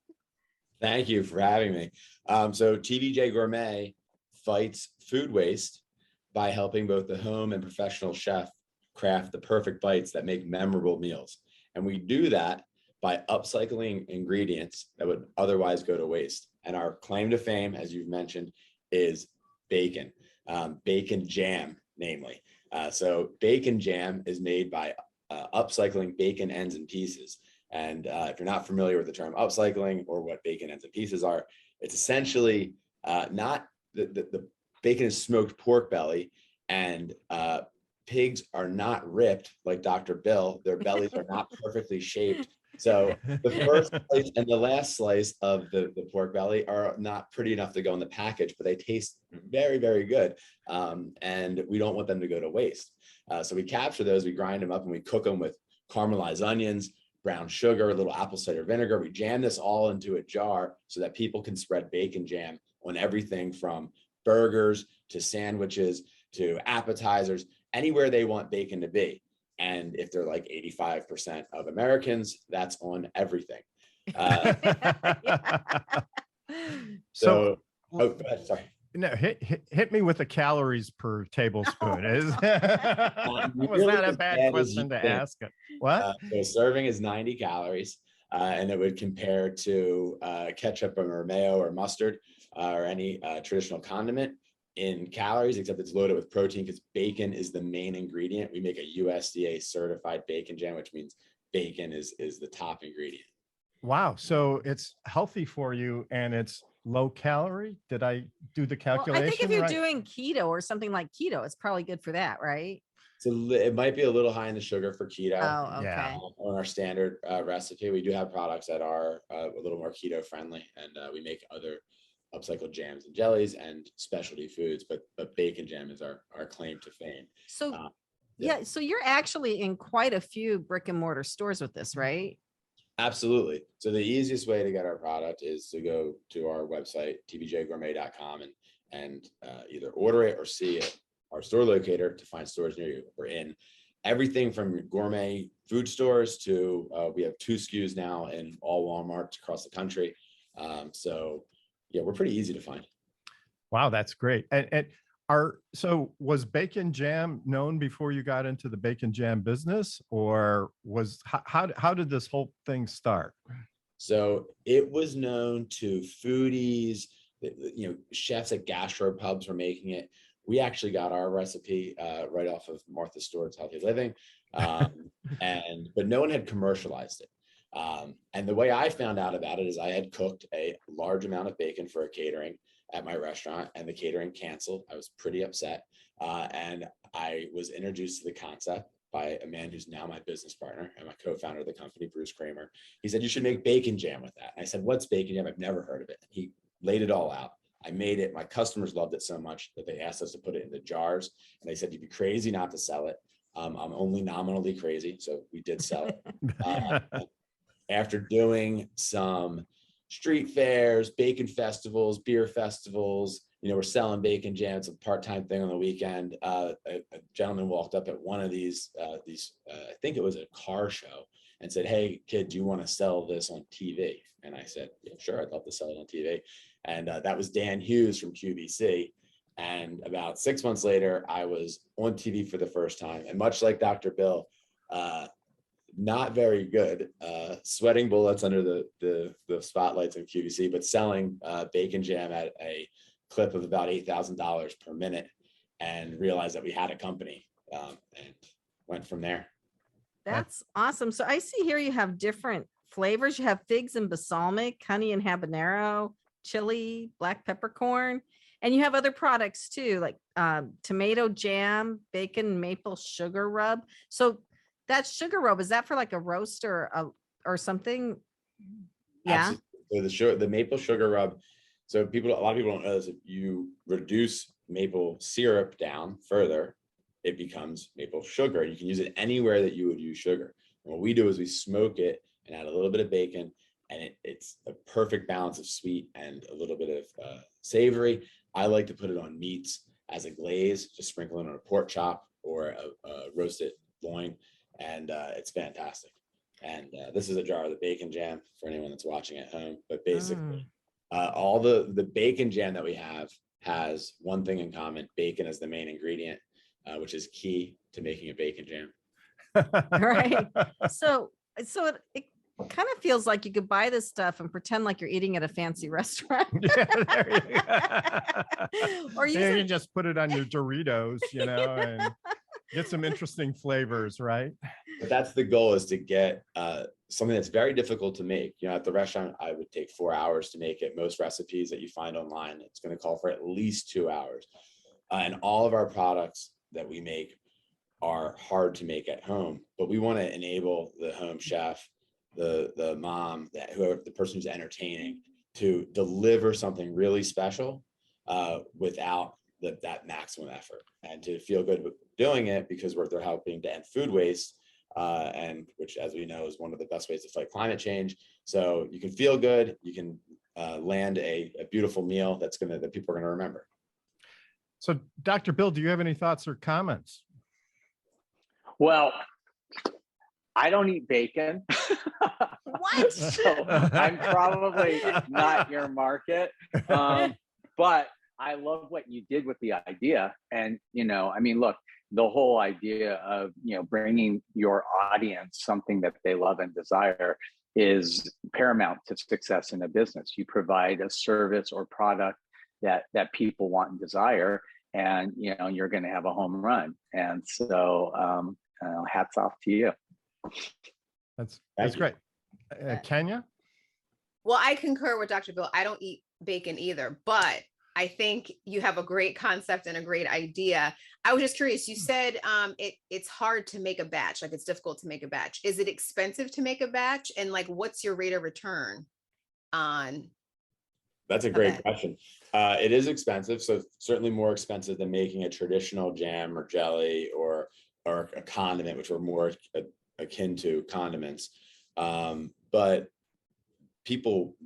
Thank you for having me. So TBJ Gourmet fights food waste by helping both the home and professional chef craft the perfect bites that make memorable meals. And we do that by upcycling ingredients that would otherwise go to waste. And our claim to fame, as you've mentioned, is bacon, bacon jam, namely. So bacon jam is made by upcycling bacon ends and pieces. And if you're not familiar with the term upcycling or what bacon ends and pieces are, it's essentially not the bacon is smoked pork belly, and pigs are not ripped like Dr. Bill. Their bellies are not perfectly shaped. So the first slice and the last slice of the pork belly are not pretty enough to go in the package, but they taste very, very good. And we don't want them to go to waste. So we capture those, we grind them up, and we cook them with caramelized onions, brown sugar, a little apple cider vinegar. We jam this all into a jar so that people can spread bacon jam on everything from burgers to sandwiches to appetizers, anywhere they want bacon to be. And if they're like 85% of Americans, that's on everything. So oh, go ahead, sorry. No, hit me with the calories per tablespoon. Was Really that a as bad as question you to think. ask? What? So a serving is 90 calories, and it would compare to ketchup or mayo or mustard. or any traditional condiment in calories, except it's loaded with protein because bacon is the main ingredient. We make a USDA certified bacon jam, which means bacon is the top ingredient. Wow. So it's healthy for you and it's low calorie. Did I do the Well, calculation? I think if you're right? doing keto or something like keto, it's probably good for that, right? So it might be a little high in the sugar for keto. Oh, Yeah. okay. On our standard recipe, we do have products that are a little more keto friendly, and we make other upcycled jams and jellies and specialty foods, but bacon jam is our claim to fame. So Yeah. yeah, so you're actually in quite a few brick and mortar stores with this, right? Absolutely. So the easiest way to get our product is to go to our website, tbjgourmet.com, and either order it or see our store locator to find stores near you. We're in everything from gourmet food stores to we have 2 SKUs now in all Walmarts across the country. So yeah, we're pretty easy to find. Wow, that's great. And so was bacon jam known before you got into the bacon jam business, or how did this whole thing start? So it was known to foodies, chefs at gastro pubs were making it. We actually got our recipe right off of Martha Stewart's Healthy Living, but no one had commercialized it. And the way I found out about it is I had cooked a large amount of bacon for a catering at my restaurant, and the catering canceled. I was pretty upset, and I was introduced to the concept by a man who's now my business partner and my co-founder of the company, Bruce Kramer. He said, you should make bacon jam with that. And I said, what's bacon jam? I've never heard of it. He laid it all out. I made it. My customers loved it so much that they asked us to put it into jars. And they said, you'd be crazy not to sell it. I'm only nominally crazy. So we did sell it. After doing some street fairs, bacon festivals, beer festivals, we're selling bacon jam. It's a part-time thing on the weekend. A gentleman walked up at one of these, I think it was a car show, and said, hey, kid, do you want to sell this on TV? And I said, yeah, sure, I'd love to sell it on TV. And that was Dan Hughes from QVC. And about 6 months later, I was on TV for the first time. And much like Dr. Bill, not very good, sweating bullets under the spotlights of QVC, but selling bacon jam at a clip of about $8,000 per minute, and realized that we had a company, and went from there. That's awesome. So I see here you have different flavors. You have figs and balsamic, honey and habanero, chili, black peppercorn, and you have other products too, like tomato jam, bacon, maple sugar rub. So that sugar rub, is that for like a roast or something? Yeah. Absolutely. So the maple sugar rub. So a lot of people don't know this. If you reduce maple syrup down further, it becomes maple sugar. You can use it anywhere that you would use sugar. And what we do is we smoke it and add a little bit of bacon, and it's a perfect balance of sweet and a little bit of savory. I like to put it on meats as a glaze, just sprinkle it on a pork chop or a roasted loin, and it's fantastic. And this is a jar of the bacon jam for anyone that's watching at home. But basically, all the bacon jam that we have has one thing in common: bacon is the main ingredient, which is key to making a bacon jam. Right. So it kind of feels like you could buy this stuff and pretend like you're eating at a fancy restaurant. Yeah, there you go. Or you can just put it on your Doritos, and get some interesting flavors, right? But that's the goal, is to get something that's very difficult to make. At the restaurant, I would take 4 hours to make it. Most recipes that you find online, it's going to call for at least 2 hours. And all of our products that we make are hard to make at home, but we want to enable the home chef, the mom, whoever, the person who's entertaining, to deliver something really special without that maximum effort, and to feel good with doing it, because they're helping to end food waste, and which, as we know, is one of the best ways to fight climate change. So you can feel good, you can land a beautiful meal that people are going to remember. So, Dr. Bill, do you have any thoughts or comments? Well, I don't eat bacon. What? So I'm probably not your market. But I love what you did with the idea. And, look, the whole idea of, bringing your audience something that they love and desire is paramount to success in a business. You provide a service or product that people want and desire, and you're going to have a home run. And so hats off to you. That's great. Kenya? Well, I concur with Dr. Bill. I don't eat bacon either, but I think you have a great concept and a great idea. I was just curious. You said it's hard to make a batch, like it's difficult to make a batch. Is it expensive to make a batch? And like, what's your rate of return on? That's a great question. It is expensive, so certainly more expensive than making a traditional jam or jelly or a condiment, which are more akin to condiments. But people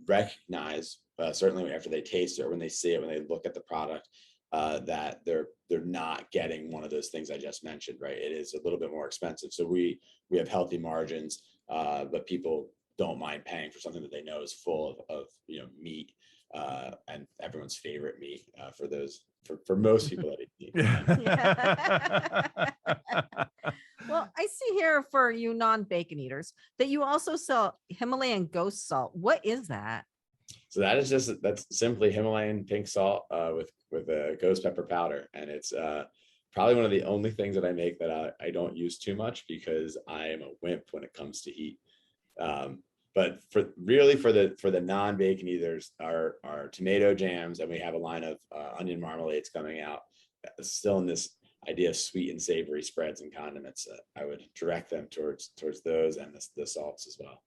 recognize, certainly after they taste it or when they see it, when they look at the product, that they're not getting one of those things I just mentioned, right? It is a little bit more expensive. So we have healthy margins, but people don't mind paying for something that they know is full of meat, and everyone's favorite meat, for most people that eat meat. Well, I see here for you non-bacon eaters that you also sell Himalayan ghost salt. What is that? So that's simply Himalayan pink salt with a ghost pepper powder, and it's probably one of the only things that I make that I don't use too much because I am a wimp when it comes to heat. But for the non-bacon eaters, our tomato jams, and we have a line of onion marmalades coming out, still in this idea of sweet and savory spreads and condiments. I would direct them towards those and the salts as well.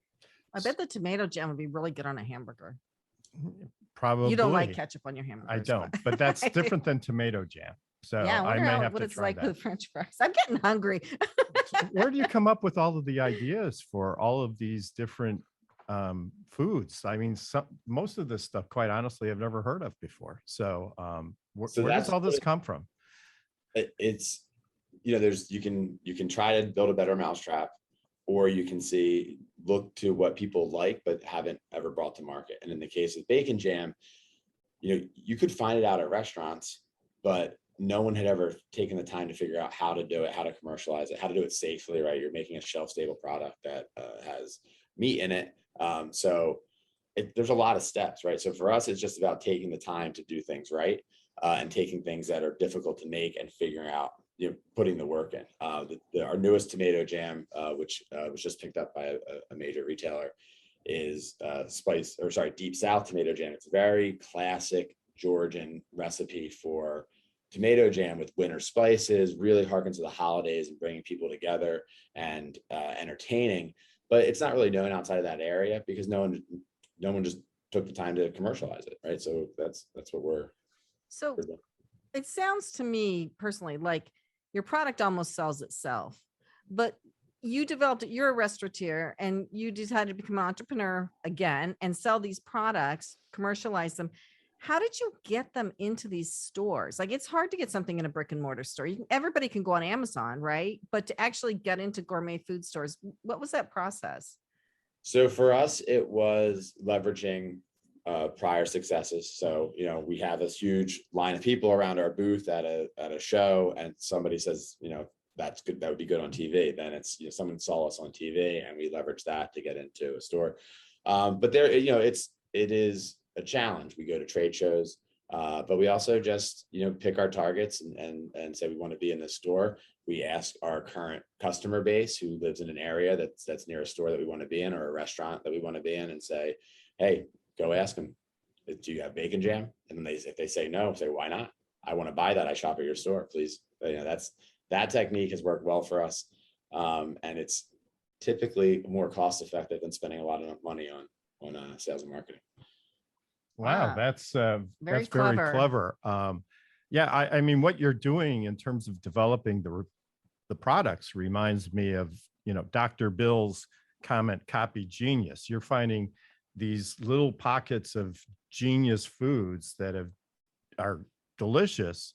I bet the tomato jam would be really good on a hamburger. Probably. You don't like ketchup on your hamburger. I don't, but that's different than tomato jam. So yeah, I may have what to it's try like that. with French fries. I'm getting hungry. Where do you come up with all of the ideas for all of these different foods? I mean, most of this stuff, quite honestly, I've never heard of before. So where does all this come from? It's you can try to build a better mousetrap, or you can look to what people like but haven't ever brought to market. And in the case of bacon jam, you could find it out at restaurants, but no one had ever taken the time to figure out how to do it, how to commercialize it, how to do it safely, right? You're making a shelf-stable product that has meat in it. So there's a lot of steps, right? So for us, it's just about taking the time to do things right, and taking things that are difficult to make and figuring out, putting the work in. Our newest tomato jam, which was just picked up by a major retailer, is deep South tomato jam. It's a very classic Georgian recipe for tomato jam with winter spices, really harkens to the holidays and bringing people together and entertaining. But it's not really known outside of that area because no one just took the time to commercialize it, right? So that's what we're. So it sounds to me personally like your product almost sells itself, but you developed it. You're a restaurateur and you decided to become an entrepreneur again and sell these products, commercialize them. How did you get them into these stores? Like, it's hard to get something in a brick and mortar store. Everybody can go on Amazon, right? But to actually get into gourmet food stores, what was that process? So for us, it was leveraging prior successes. So, we have this huge line of people around our booth at a show, and somebody says, that's good, that would be good on TV. Then it's, someone saw us on TV and we leverage that to get into a store. But there, it is a challenge. We go to trade shows, but we also just, pick our targets and say we want to be in this store. We ask our current customer base who lives in an area that's near a store that we want to be in or a restaurant that we want to be in and say, hey, go ask them, do you have bacon jam? And then if they say no, say, why not? I want to buy that. I shop at your store, please. That technique has worked well for us. And it's typically more cost effective than spending a lot of money on sales and marketing. Wow, that's very clever. clever. Yeah, I mean, what you're doing in terms of developing the products reminds me of, Dr. Bill's comment, copy genius. You're finding these little pockets of genius foods that are delicious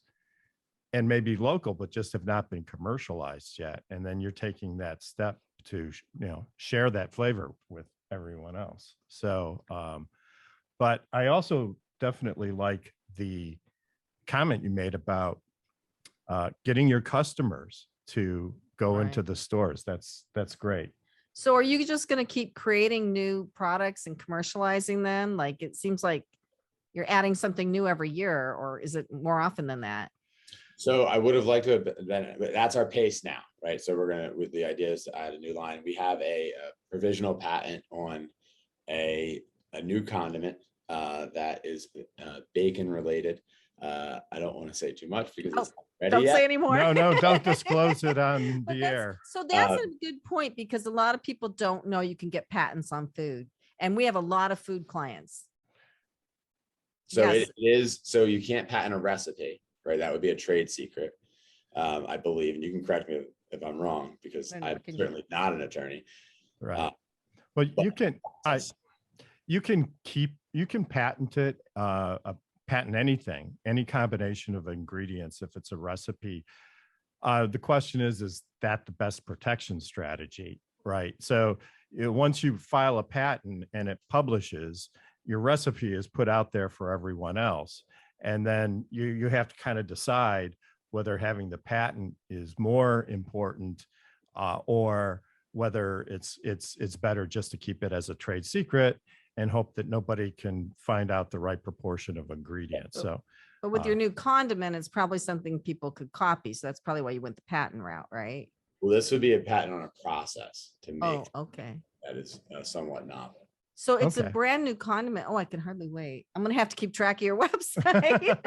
and maybe local, but just have not been commercialized yet. And then you're taking that step to, share that flavor with everyone else. So, but I also definitely like the comment you made about getting your customers to go into the stores. That's great. So are you just going to keep creating new products and commercializing them? Like, it seems like you're adding something new every year, or is it more often than that? So I would have liked to have been, but that's our pace now, right? So we're gonna, with the idea is to add a new line. We have a provisional patent on a new condiment that is bacon related. I don't want to say too much because it's not ready Don't yet. say anymore. No, don't disclose it on But the that's- air. So that's a good point, because a lot of people don't know you can get patents on food. And we have a lot of food clients. So Yes. it is, so you can't patent a recipe, right? That would be a trade secret, I believe, and you can correct me if I'm wrong, because No, no, I'm can you- certainly not an attorney. Right. Well, but- you can patent it, patent anything, any combination of ingredients if it's a recipe. The question is that the best protection strategy, right? So once you file a patent and it publishes, your recipe is put out there for everyone else. And then you have to kind of decide whether having the patent is more important or whether it's better just to keep it as a trade secret and hope that nobody can find out the right proportion of ingredients. So, But with your new condiment, it's probably something people could copy. So that's probably why you went the patent route, right? Well, this would be a patent on a process to make Oh, okay. that is somewhat novel. So it's a Okay. brand new condiment. Oh, I can hardly wait. I'm gonna have to keep track of your website.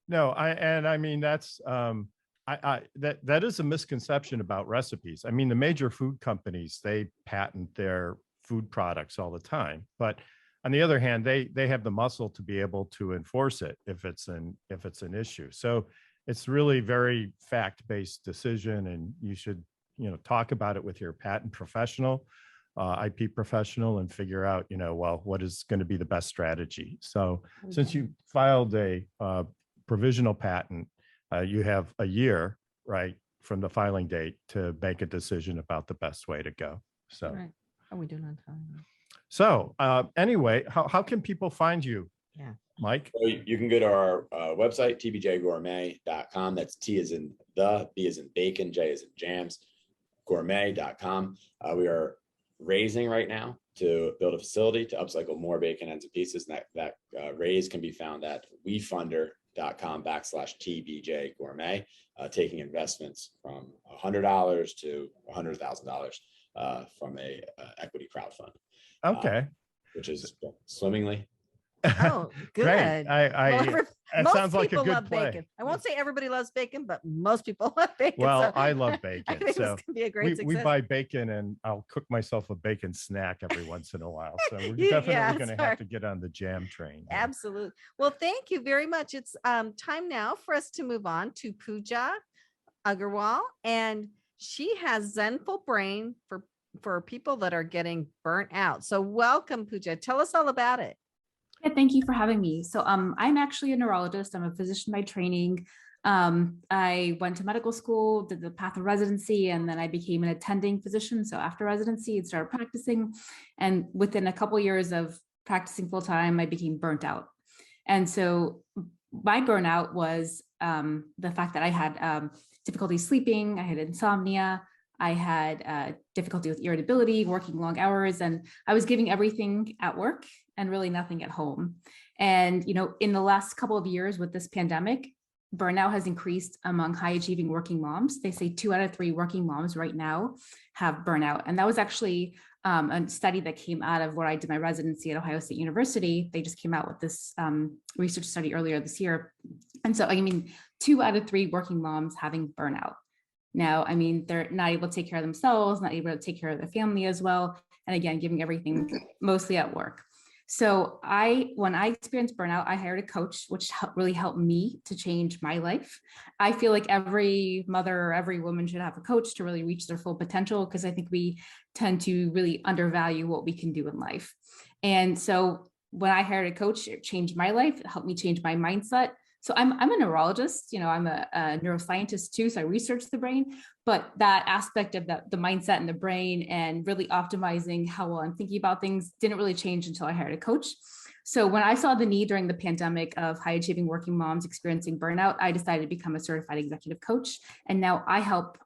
no, I mean, that's that is a misconception about recipes. I mean, the major food companies, they patent their food products all the time, but on the other hand, they have the muscle to be able to enforce it if it's an issue. So it's really very fact-based decision, and you should, talk about it with your patent professional, IP professional, and figure out, well, what is going to be the best strategy. So since you filed a provisional patent, you have a year, right, from the filing date to make a decision about the best way to go. So, Right. Are we doing on time? so anyway, how can people find you? Yeah. Mike? So you can go to our website, tbjgourmet.com. That's T as in the, B as in bacon, J as in jams, gourmet.com. We are raising right now to build a facility to upcycle more bacon ends and pieces. And that raise can be found at wefunder.com/TBJ gourmet, taking investments from $100 to $100,000 from a equity crowdfund. Okay. Which is swimmingly. Oh, good. Great. That Most sounds like a people good love play. bacon. I won't say everybody loves bacon, but most people love bacon. Well, so I love I bacon. think So this can be a great we success. buy bacon, and I'll cook myself a bacon snack every once in a while. So we're Yeah, definitely going to sorry. have to get on the jam train. here. Absolutely. Well, thank you very much. It's time now for us to move on to Pooja Agarwal, and she has Zenful Brain for people that are getting burnt out. So welcome, Pooja. Tell us all about it. Yeah, thank you for having me. So I'm actually a neurologist. I'm a physician by training. I went to medical school, did the path of residency, and then I became an attending physician. So after residency, I started practicing. And within a couple of years of practicing full time, I became burnt out. And so my burnout was the fact that I had difficulty sleeping, I had insomnia, I had difficulty with irritability, working long hours, and I was giving everything at work and really nothing at home. And, in the last couple of years with this pandemic, burnout has increased among high achieving working moms. They say 2 out of 3 working moms right now have burnout. And that was actually a study that came out of where I did my residency at Ohio State University. They just came out with this research study earlier this year. And so, 2 out of 3 working moms having burnout. Now, they're not able to take care of themselves, not able to take care of their family as well. And again, giving everything mostly at work. So when I experienced burnout, I hired a coach, which really helped me to change my life. I feel like every mother or every woman should have a coach to really reach their full potential, because I think we tend to really undervalue what we can do in life. And so when I hired a coach, it changed my life. It helped me change my mindset. So I'm a neurologist, I'm a neuroscientist too. So I research the brain, but that aspect of the mindset and the brain and really optimizing how well I'm thinking about things didn't really change until I hired a coach. So when I saw the need during the pandemic of high achieving working moms experiencing burnout, I decided to become a certified executive coach. And now I help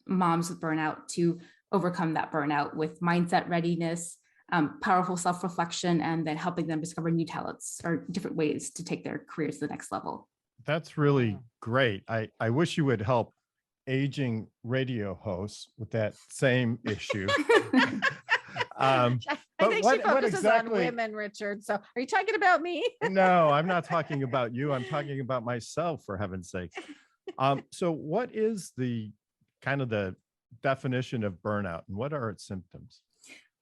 moms with burnout to overcome that burnout with mindset readiness, powerful self-reflection, and then helping them discover new talents or different ways to take their careers to the next level. That's really great. I wish you would help aging radio hosts with that same issue. I but think what she focuses exactly? on women, Richard. So are you talking about me? No, I'm not talking about you. I'm talking about myself, for heaven's sake. So what is the kind of the definition of burnout and what are its symptoms?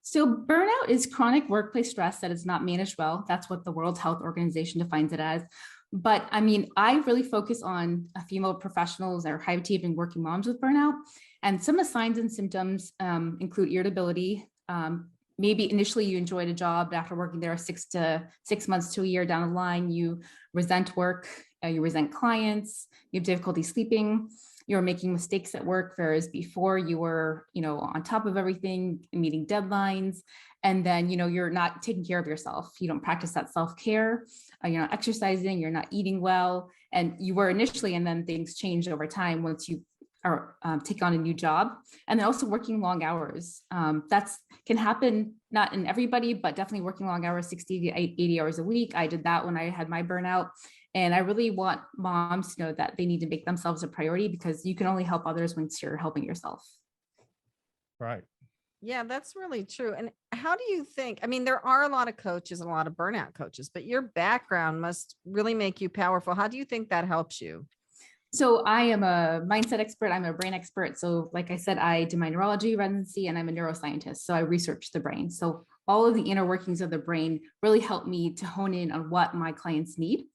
So burnout is chronic workplace stress that is not managed well. That's what the World Health Organization defines it as. But I mean, I really focus on female professionals or high achieving working moms with burnout. And some of the signs and symptoms include irritability. Maybe initially you enjoyed a job, but after working there 6 months to a year down the line, you resent work, you resent clients, you have difficulty sleeping, you're making mistakes at work, whereas before you were, on top of everything, meeting deadlines, and then, you're not taking care of yourself. You don't practice that self-care, you're not exercising, you're not eating well, and you were initially, and then things change over time once you or take on a new job, and then also working long hours. That's can happen not in everybody, but definitely working long hours, 60 to 80 hours a week. I did that when I had my burnout. And I really want moms to know that they need to make themselves a priority because you can only help others once you're helping yourself. Right. Yeah, that's really true. And how do you think? I mean, there are a lot of coaches and a lot of burnout coaches, but your background must really make you powerful. How do you think that helps you? So I am a mindset expert. I'm a brain expert. So like I said, I did my neurology residency and I'm a neuroscientist. So I research the brain. So all of the inner workings of the brain really help me to hone in on what my clients need.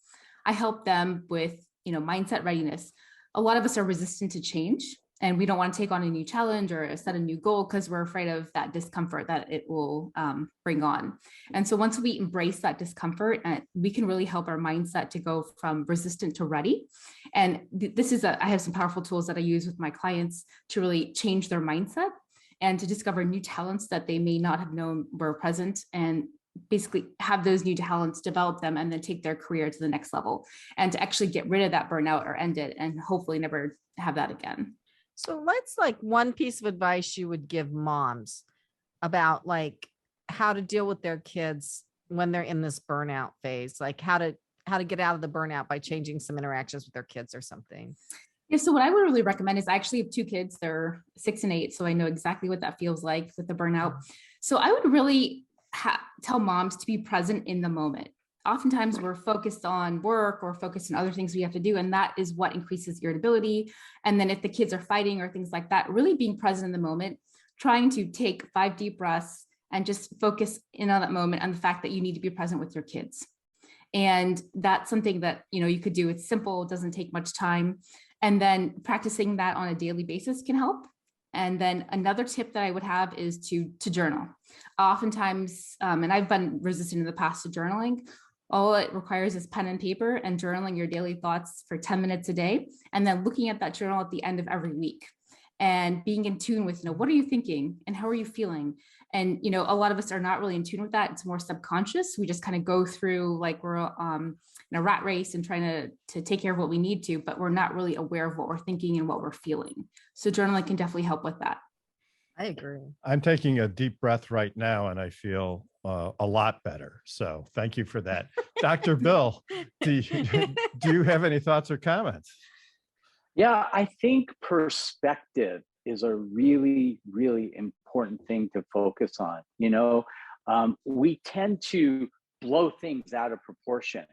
I help them with, mindset readiness. A lot of us are resistant to change and we don't want to take on a new challenge or set a new goal because we're afraid of that discomfort that it will bring on. And so once we embrace that discomfort, we can really help our mindset to go from resistant to ready. And I have some powerful tools that I use with my clients to really change their mindset and to discover new talents that they may not have known were present, and basically have those new talents, develop them, and then take their career to the next level and to actually get rid of that burnout or end it and hopefully never have that again. So let's one piece of advice you would give moms about how to deal with their kids when they're in this burnout phase, like how to get out of the burnout by changing some interactions with their kids or something. Yeah, so what I would really recommend is I actually have 2 kids. They're 6 and 8. So I know exactly what that feels like with the burnout. So I would really tell moms to be present in the moment. Oftentimes we're focused on work or focused on other things we have to do. And that is what increases irritability. And then if the kids are fighting or things like that, really being present in the moment, trying to take 5 deep breaths and just focus in on that moment on the fact that you need to be present with your kids. And that's something that, you could do. It's simple, it doesn't take much time. And then practicing that on a daily basis can help. And then another tip that I would have is to journal. Oftentimes, and I've been resistant in the past to journaling, all it requires is pen and paper and journaling your daily thoughts for 10 minutes a day. And then looking at that journal at the end of every week and being in tune with, what are you thinking and how are you feeling? And, a lot of us are not really in tune with that. It's more subconscious. We just kind of go through like we're in a rat race and trying to take care of what we need to, but we're not really aware of what we're thinking and what we're feeling. So journaling can definitely help with that. I agree. I'm taking a deep breath right now and I feel a lot better. So thank you for that. Dr. Bill, do you have any thoughts or comments? Yeah, I think perspective is a really, really important thing to focus on. We tend to blow things out of proportion.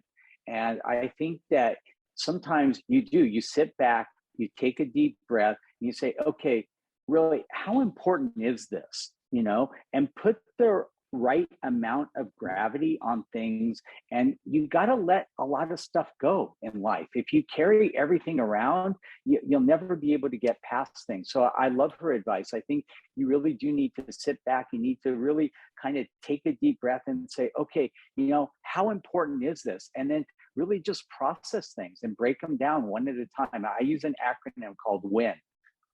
And I think that sometimes you sit back, you take a deep breath, and you say, okay, really, how important is this? And put the right amount of gravity on things. And you got to let a lot of stuff go in life. If you carry everything around, you'll never be able to get past things. So I love her advice. I think you really do need to sit back. You need to really kind of take a deep breath and say, okay, how important is this? And then really just process things and break them down one at a time. I use an acronym called WIN.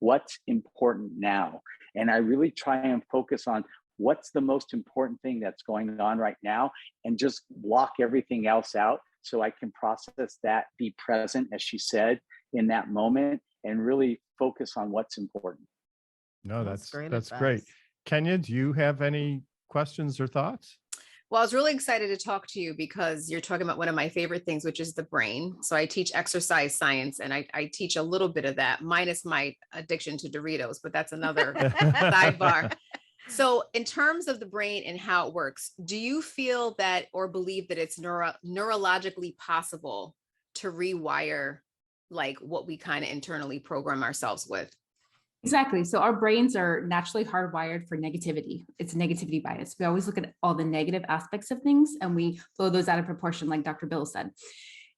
What's important now? And I really try and focus on what's the most important thing that's going on right now and just block everything else out so I can process that, be present, as she said, in that moment and really focus on what's important. No, That's great that's great. advice. Kenya, do you have any questions or thoughts? Well, I was really excited to talk to you because you're talking about one of my favorite things, which is the brain. So I teach exercise science, and I teach a little bit of that, minus my addiction to Doritos, but that's another sidebar. So in terms of the brain and how it works, do you feel that or believe that it's neurologically possible to rewire like what we kind of internally program ourselves with? Exactly. So our brains are naturally hardwired for negativity. It's a negativity bias. We always look at all the negative aspects of things and we blow those out of proportion, like Dr. Bill said.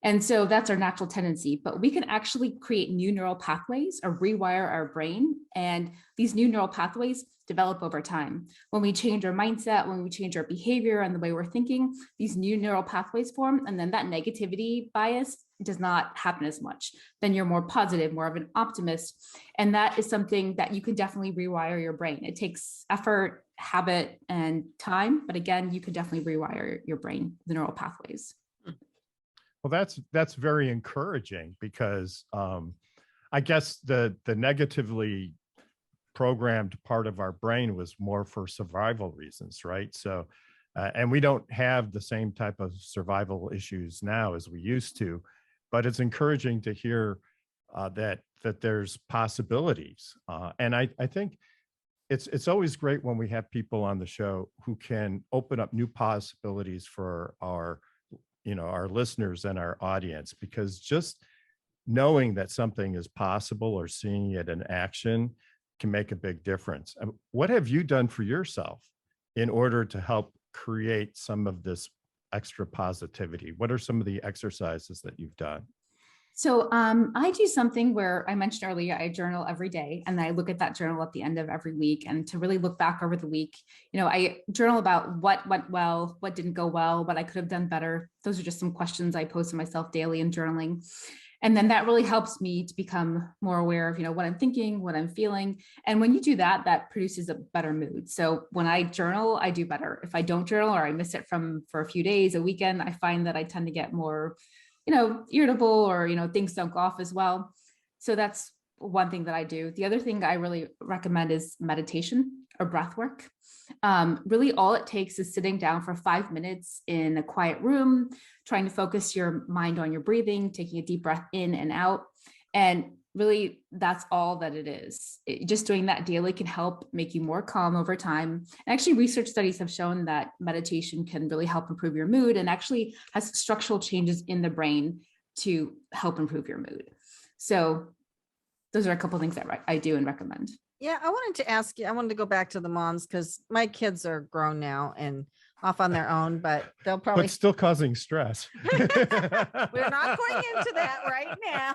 And so that's our natural tendency, but we can actually create new neural pathways or rewire our brain. And these new neural pathways develop over time. When we change our mindset, when we change our behavior and the way we're thinking, these new neural pathways form. And then that negativity bias does not happen as much. Then you're more positive, more of an optimist. And that is something that you can definitely rewire your brain. It takes effort, habit, and time. But again, you can definitely rewire your brain, the neural pathways. Well, that's very encouraging because I guess the negatively programmed part of our brain was more for survival reasons, right? So, and we don't have the same type of survival issues now as we used to, but it's encouraging to hear that there's possibilities. And I think it's always great when we have people on the show who can open up new possibilities for our listeners and our audience, because just knowing that something is possible or seeing it in action can make a big difference. What have you done for yourself in order to help create some of this extra positivity? What are some of the exercises that you've done? So I do something where I mentioned earlier, I journal every day, and I look at that journal at the end of every week. And to really look back over the week, I journal about what went well, what didn't go well, what I could have done better. Those are just some questions I pose to myself daily in journaling. And then that really helps me to become more aware of, what I'm thinking, what I'm feeling. And when you do that, that produces a better mood. So when I journal, I do better. If I don't journal or I miss it for a few days, a weekend, I find that I tend to get more irritable or, things don't go off as well. So that's one thing that I do. The other thing I really recommend is meditation or breath work. Really all it takes is sitting down for 5 minutes in a quiet room, trying to focus your mind on your breathing, taking a deep breath in and out. And really that's all that it is. Just doing that daily can help make you more calm over time. And actually research studies have shown that meditation can really help improve your mood and actually has structural changes in the brain to help improve your mood. So those are a couple of things that I do and recommend. Yeah, I wanted to ask you, I wanted to go back to the moms because my kids are grown now and off on their own, but they'll probably But still causing stress. We're not going into that right now.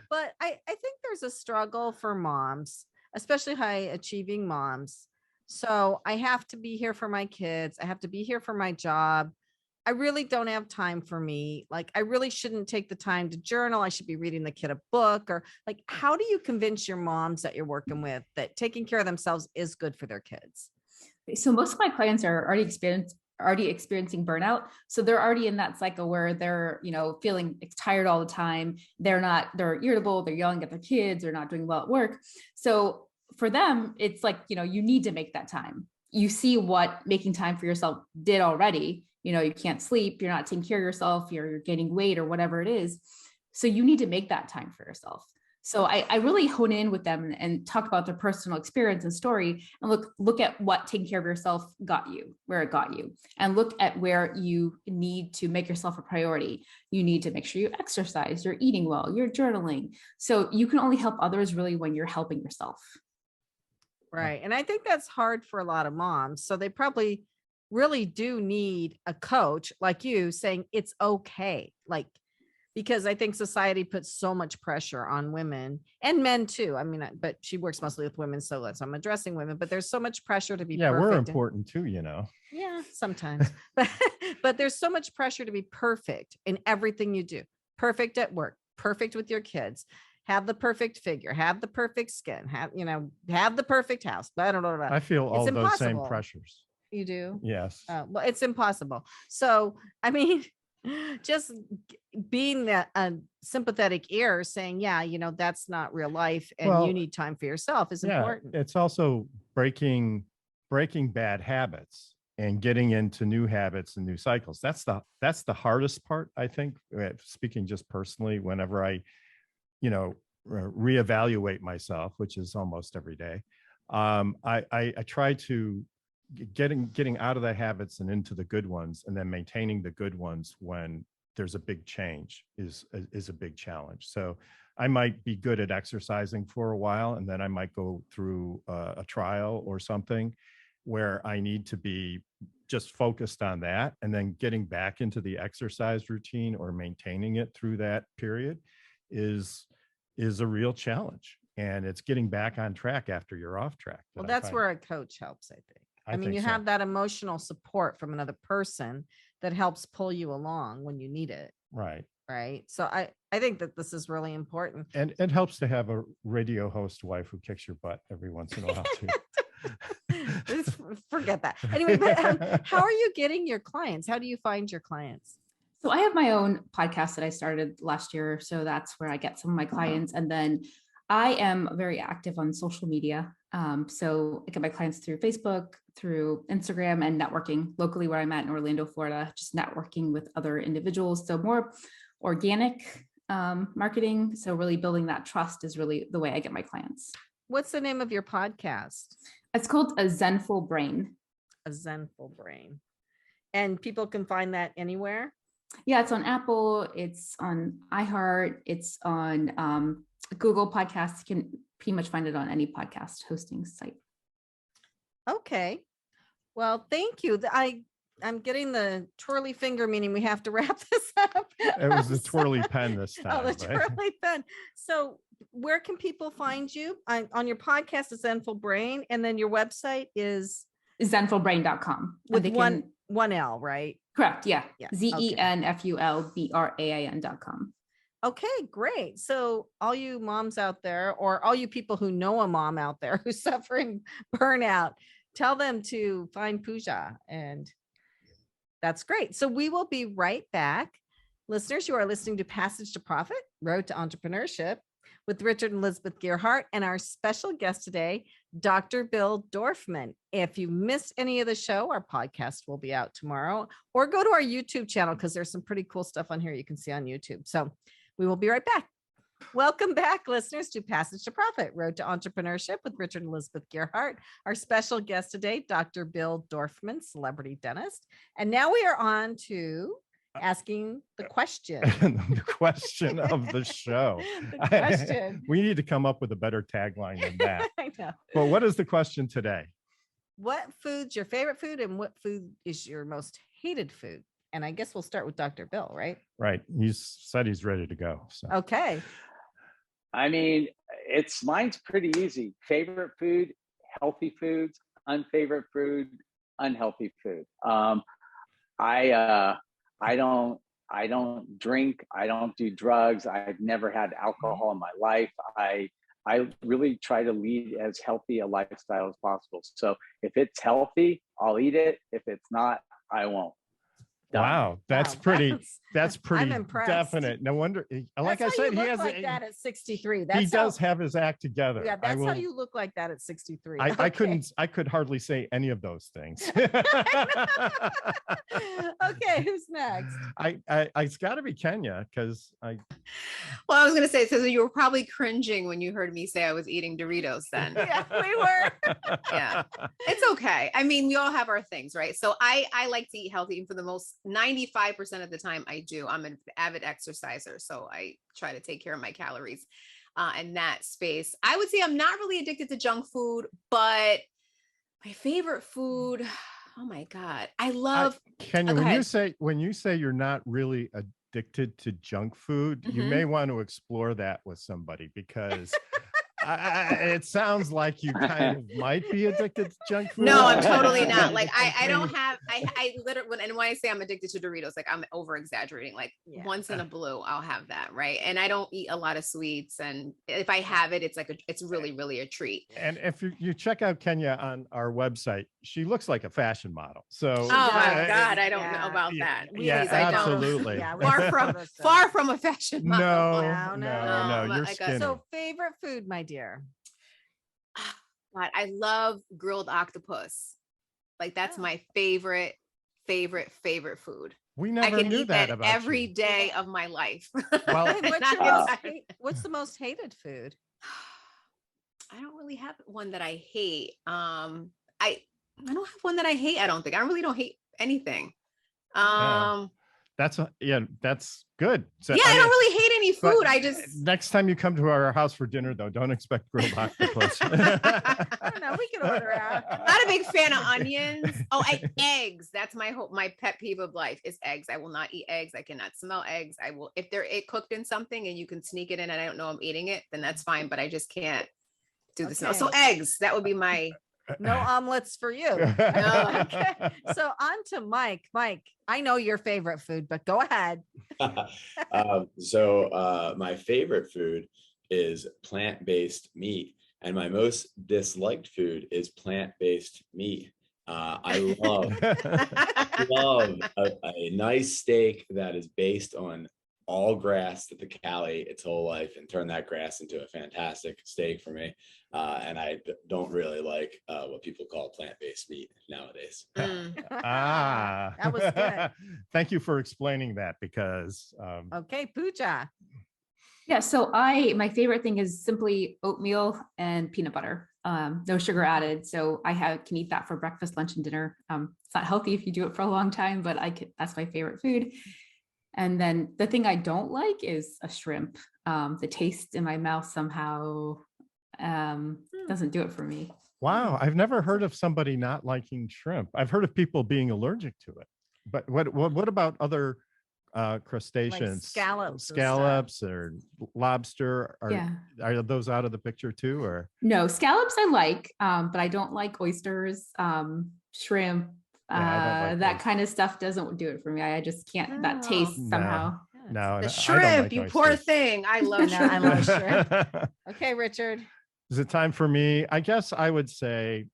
But I think there's a struggle for moms, especially high achieving moms. So I have to be here for my kids. I have to be here for my job. I really don't have time for me. Like, I really shouldn't take the time to journal. I should be reading the kid a book. Or like, how do you convince your moms that you're working with that taking care of themselves is good for their kids? So most of my clients are already experiencing burnout. So they're already in that cycle where they're, feeling tired all the time. They're irritable, they're yelling at their kids, they're not doing well at work. So for them, it's like, you need to make that time. You see what making time for yourself did already. You can't sleep, you're not taking care of yourself, you're gaining weight or whatever it is. So you need to make that time for yourself. So I really hone in with them and talk about their personal experience and story and look at what taking care of yourself got you, where it got you, and look at where you need to make yourself a priority. You need to make sure you exercise, you're eating well, you're journaling. So you can only help others really when you're helping yourself. Right. And I think that's hard for a lot of moms. So they probably really do need a coach like you saying it's okay. Like, because I think society puts so much pressure on women and men too. I mean, but she works mostly with women, so I'm addressing women, but there's so much pressure to be perfect. We're important too, Yeah, sometimes. but there's so much pressure to be perfect in everything you do. Perfect at work, perfect with your kids, have the perfect figure, have the perfect skin, have the perfect house. But I feel all those same pressures. You do? Yes. Well, it's impossible. So, I mean, just being that sympathetic ear saying, yeah, that's not real life and you need time for yourself is important. It's also breaking bad habits and getting into new habits and new cycles. That's the hardest part, I think, speaking just personally, whenever I, reevaluate myself, which is almost every day. I try to getting out of the habits and into the good ones, and then maintaining the good ones when there's a big change is a big challenge. So I might be good at exercising for a while, and then I might go through a trial or something where I need to be just focused on that, and then getting back into the exercise routine or maintaining it through that period is a real challenge. And it's getting back on track after you're off track. Well, that's where a coach helps, I think. I mean, you have that emotional support from another person that helps pull you along when you need it. Right. Right. So I think that this is really important. And it helps to have a radio host wife who kicks your butt every once in a while too. Forget that. Anyway, but how are you getting your clients? How do you find your clients? So I have my own podcast that I started last year. So that's where I get some of my clients. And then I am very active on social media. So I get my clients through Facebook, through Instagram, and networking locally where I'm at in Orlando, Florida, just networking with other individuals. So more organic marketing. So really building that trust is really the way I get my clients. What's the name of your podcast? It's called A Zenful Brain. A Zenful Brain. And people can find that anywhere? Yeah, it's on Apple. It's on iHeart. It's on Google Podcasts. You can pretty much find it on any podcast hosting site. Okay. Well, thank you. I'm getting the twirly finger, meaning we have to wrap this up. It was the twirly pen this time. Oh, the twirly pen. So where can people find you? On your podcast is Zenful Brain, and then your website is zenfulbrain.com. with one L, right? Correct. Yeah. Yeah. ZENFULBRAIN.com. Okay, great. So all you moms out there, or all you people who know a mom out there who's suffering burnout, tell them to find Pooja, and that's great. So we will be right back. Listeners, you are listening to Passage to Profit, Road to Entrepreneurship with Richard and Elizabeth Gearhart, and our special guest today, Dr. Bill Dorfman. If you missed any of the show, our podcast will be out tomorrow, or go to our YouTube channel because there's some pretty cool stuff on here you can see on YouTube. So we will be right back. Welcome back, listeners, to Passage to Profit, Road to Entrepreneurship with Richard and Elizabeth Gearhart. Our special guest today, Dr. Bill Dorfman, celebrity dentist. And now we are on to asking the question. The question of the show. The question. We need to come up with a better tagline than that. I know. But what is the question today? What food's your favorite food, and what food is your most hated food? And I guess we'll start with Dr. Bill, right? Right. He said he's ready to go. So. Okay. I mean, mine's pretty easy. Favorite food, healthy foods. Unfavorite food, unhealthy food. I don't drink. I don't do drugs. I've never had alcohol in my life. I really try to lead as healthy a lifestyle as possible. So if it's healthy, I'll eat it. If it's not, I won't. Done. Wow, that's pretty definite. No wonder, like I said, he has like that at 63. He does have his act together. Yeah, that's how you look like that at 63. I could hardly say any of those things. Okay, who's next? It's got to be Kenya, because Well, I was going to say, so you were probably cringing when you heard me say I was eating Doritos then. Yeah, we were. Yeah, it's okay. I mean, we all have our things, right? So I like to eat healthy, and for the most 95% of the time I do. I'm an avid exerciser, so I try to take care of my calories in that space. I would say I'm not really addicted to junk food, but my favorite food, oh my God, I love Kenya. When you say you're not really addicted to junk food, you may want to explore that with somebody, because it sounds like you kind of might be addicted to junk food. No, I'm totally not. Like I don't I literally, when I say I'm addicted to Doritos, like I'm over exaggerating. Like Yeah. once in a blue, I'll have that, right? And I don't eat a lot of sweets, and if I have it, it's like it's really, really a treat. And if you check out Kenya on our website, she looks like a fashion model. So Oh my does. God, I don't know Yeah. about Yeah, that. We yeah, have Please, I don't. absolutely. Yeah, we Far have from photos of far it. from a fashion model. No, No, no, no. you're like skinny. So favorite food, my dear. God, I love grilled octopus. Like that's Oh. my favorite food. We I never can knew eat that that about every you. day of my life. Well, Wait, And what's, I your get most tired. what's the most hated food? I don't really have one that I hate. I don't have one that I hate. I don't think. I really don't hate anything. That's good. So, Yeah, I don't really hate any but food. I just next time you come to our house for dinner, though, don't expect grilled octopus. I don't know. We can order out. not a big fan of onions. Oh, eggs. That's my pet peeve of life is eggs. I will not eat eggs. I cannot smell eggs. I will if they're cooked in something and you can sneak it in and I don't know I'm eating it, then that's fine. But I just can't do the smell. So Okay. eggs. That would be my. No omelets for you. Okay. So on to Mike. Mike, I know your favorite food, but go ahead. So my favorite food is plant-based meat, and my most disliked food is plant-based meat. I love a nice steak that is based on all grass that the cow ate its whole life and turn that grass into a fantastic steak for me. And I don't really like what people call plant-based meat nowadays. That was good. Thank you for explaining that because Okay, Pooja. Yeah, so my favorite thing is simply oatmeal and peanut butter. No sugar added. So can eat that for breakfast, lunch, and dinner. It's not healthy if you do it for a long time, but that's my favorite food. And then the thing I don't like is a shrimp. The taste in my mouth somehow doesn't do it for me. wow, I've never heard of somebody not liking shrimp. I've heard of people being allergic to it. But what about other crustaceans? Scallops or lobster? Are those out of the picture too? Or No, scallops I like, but I don't like oysters, shrimp. That kind of stuff doesn't do it for me. I just can't. That taste somehow. No, The I shrimp, don't like you poor oysters. thing. I love No, I shrimp. love shrimp. Okay, Richard. Is it time for me? I guess I would say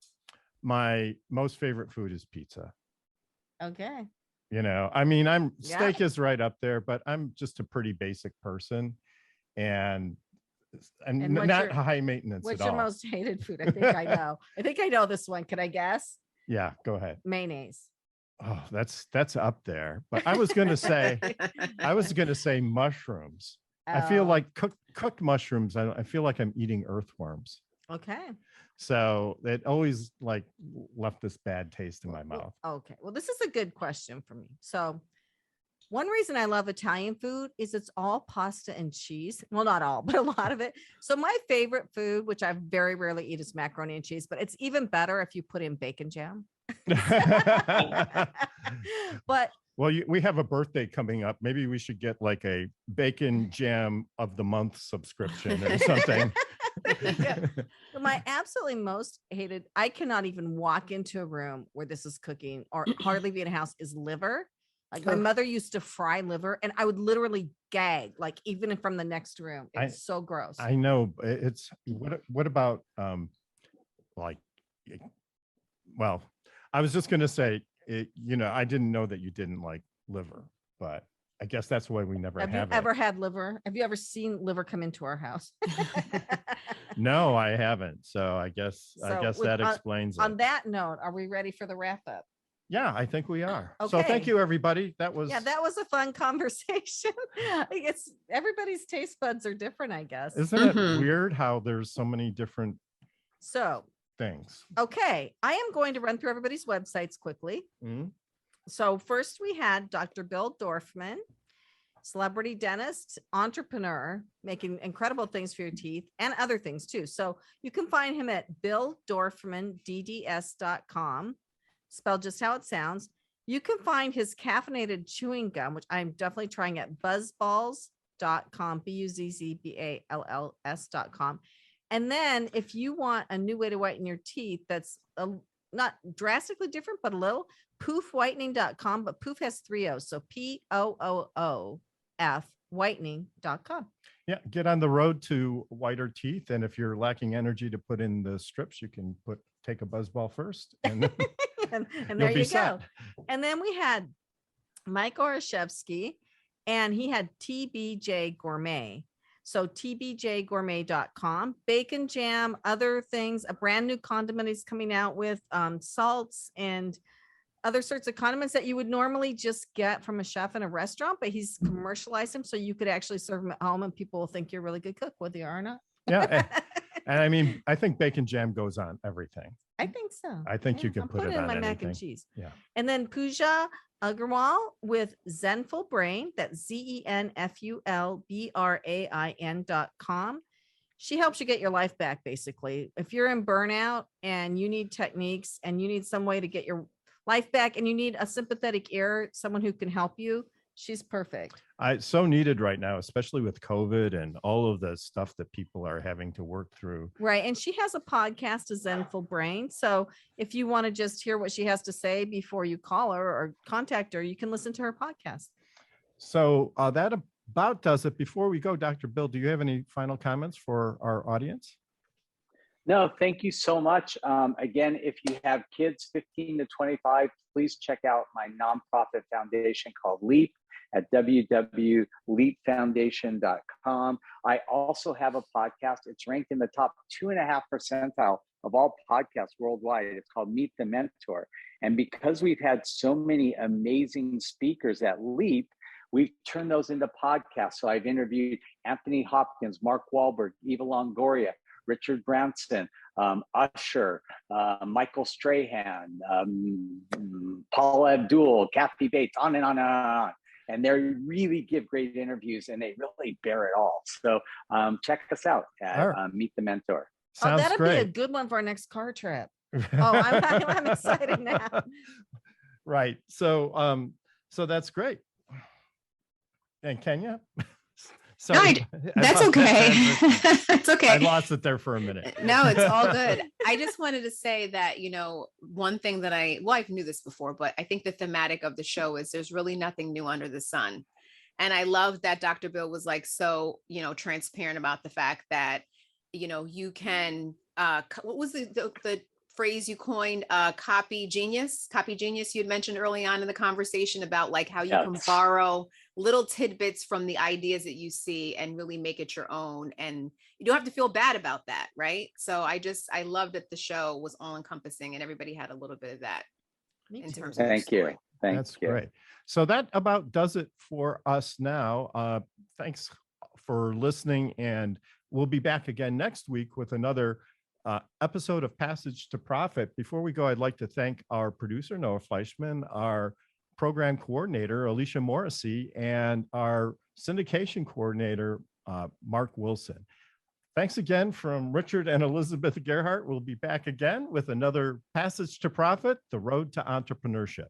my most favorite food is pizza. Okay. I mean, Yeah. steak is right up there, but I'm just a pretty basic person and what's not your- high maintenance What's at your all. most hated food? I think I know. I think I know this one. Can I guess? Yeah, go ahead. Mayonnaise. Oh, that's up there. But I was going to say mushrooms. I feel Oh, like cooked mushrooms. I feel like I'm eating earthworms. okay. So it always like left this bad taste in my mouth. Okay. Well, this is a good question for me. So, one reason I love Italian food is it's all pasta and cheese. Well, not all, but a lot of it. So, my favorite food, which I very rarely eat, is macaroni and cheese, but it's even better if you put in bacon jam. But Well, we have a birthday coming up. Maybe we should get like a bacon jam of the month subscription or something. my absolutely most hated, I cannot even walk into a room where this is cooking or hardly be in a house, is liver. Like my mother used to fry liver and I would literally gag, like even from the next room. It's so gross. I know. It's what about like, well, I was just going to say, I didn't know that you didn't like liver, but I guess that's why we never have you it. ever had liver? Have you ever seen liver come into our house? No, I haven't. So I guess that explains it. On that note, are we ready for the wrap up? Yeah, I think we are. So Okay. thank you, everybody. That was a fun conversation. It's everybody's taste buds are different, I guess. Isn't it weird how there's so many different things? Okay, I am going to run through everybody's websites quickly. Mm-hmm. So first we had Dr. Bill Dorfman, celebrity dentist, entrepreneur, making incredible things for your teeth and other things too. So you can find him at BillDorfmanDDS.com, spelled just how it sounds. You can find his caffeinated chewing gum, which I'm definitely trying at BuZZBalls.com, BuZZBalls.com. And then if you want a new way to whiten your teeth that's not drastically different, but a little, poofwhitening.com, but Poof has 3 O's. So POOOF whitening.com. Yeah, get on the road to whiter teeth. And if you're lacking energy to put in the strips, you can take a BuZZBall first. And, and you'll there be you set. go. And then we had Mike Orashevsky, and he had TBJ Gourmet. So tbjgourmet.com, bacon jam, other things, a brand new condiment he's coming out with, salts and other sorts of condiments that you would normally just get from a chef in a restaurant, but he's commercialized them so you could actually serve them at home and people will think you're a really good cook, whether you are or not. Yeah. And I mean, I think bacon jam goes on everything. I think so. I think you can I'll put it in on my mac anything. and cheese. Yeah. And then Pooja Agarwal with Zenful Brain. That's ZENFULBRAIN.com. She helps you get your life back, basically. If you're in burnout and you need techniques and you need some way to get your life back and you need a sympathetic ear, someone who can help you, she's perfect. So needed right now, especially with COVID and all of the stuff that people are having to work through. Right. And she has a podcast, A Zenful Brain. So if you want to just hear what she has to say before you call her or contact her, you can listen to her podcast. So that about does it. Before we go, Dr. Bill, do you have any final comments for our audience? No, thank you so much. Again, if you have kids 15 to 25, please check out my nonprofit foundation called LEAP at www.leapfoundation.com. I also have a podcast. It's ranked in the top 2.5 percentile of all podcasts worldwide. It's called Meet the Mentor. And because we've had so many amazing speakers at LEAP, we've turned those into podcasts. So I've interviewed Anthony Hopkins, Mark Wahlberg, Eva Longoria, Richard Branson, Usher, Michael Strahan, Paula Abdul, Kathy Bates, on and on and on. And they really give great interviews and they really bear it all. So check us out at Meet the Mentor. Sounds that'd great. be a good one for our next car trip. I'm excited now. Right. So that's great. And Kenya? Sorry, that's okay. It's okay. I lost it there for a minute. No, it's all good. I just wanted to say that, one thing that I knew this before, but I think the thematic of the show is there's really nothing new under the sun. And I love that Dr. Bill was so, transparent about the fact that, you can, what was the phrase you coined, copy genius you had mentioned early on in the conversation about how you can borrow little tidbits from the ideas that you see and really make it your own. And you don't have to feel bad about that. Right. So I love that the show was all encompassing and everybody had a little bit of that in terms of Thank you. That's great. So that about does it for us now. Thanks for listening. And we'll be back again next week with another episode of Passage to Profit. Before we go, I'd like to thank our producer, Noah Fleischman, our program coordinator, Alicia Morrissey, and our syndication coordinator, Mark Wilson. Thanks again from Richard and Elizabeth Gerhardt. We'll be back again with another Passage to Profit, the road to entrepreneurship.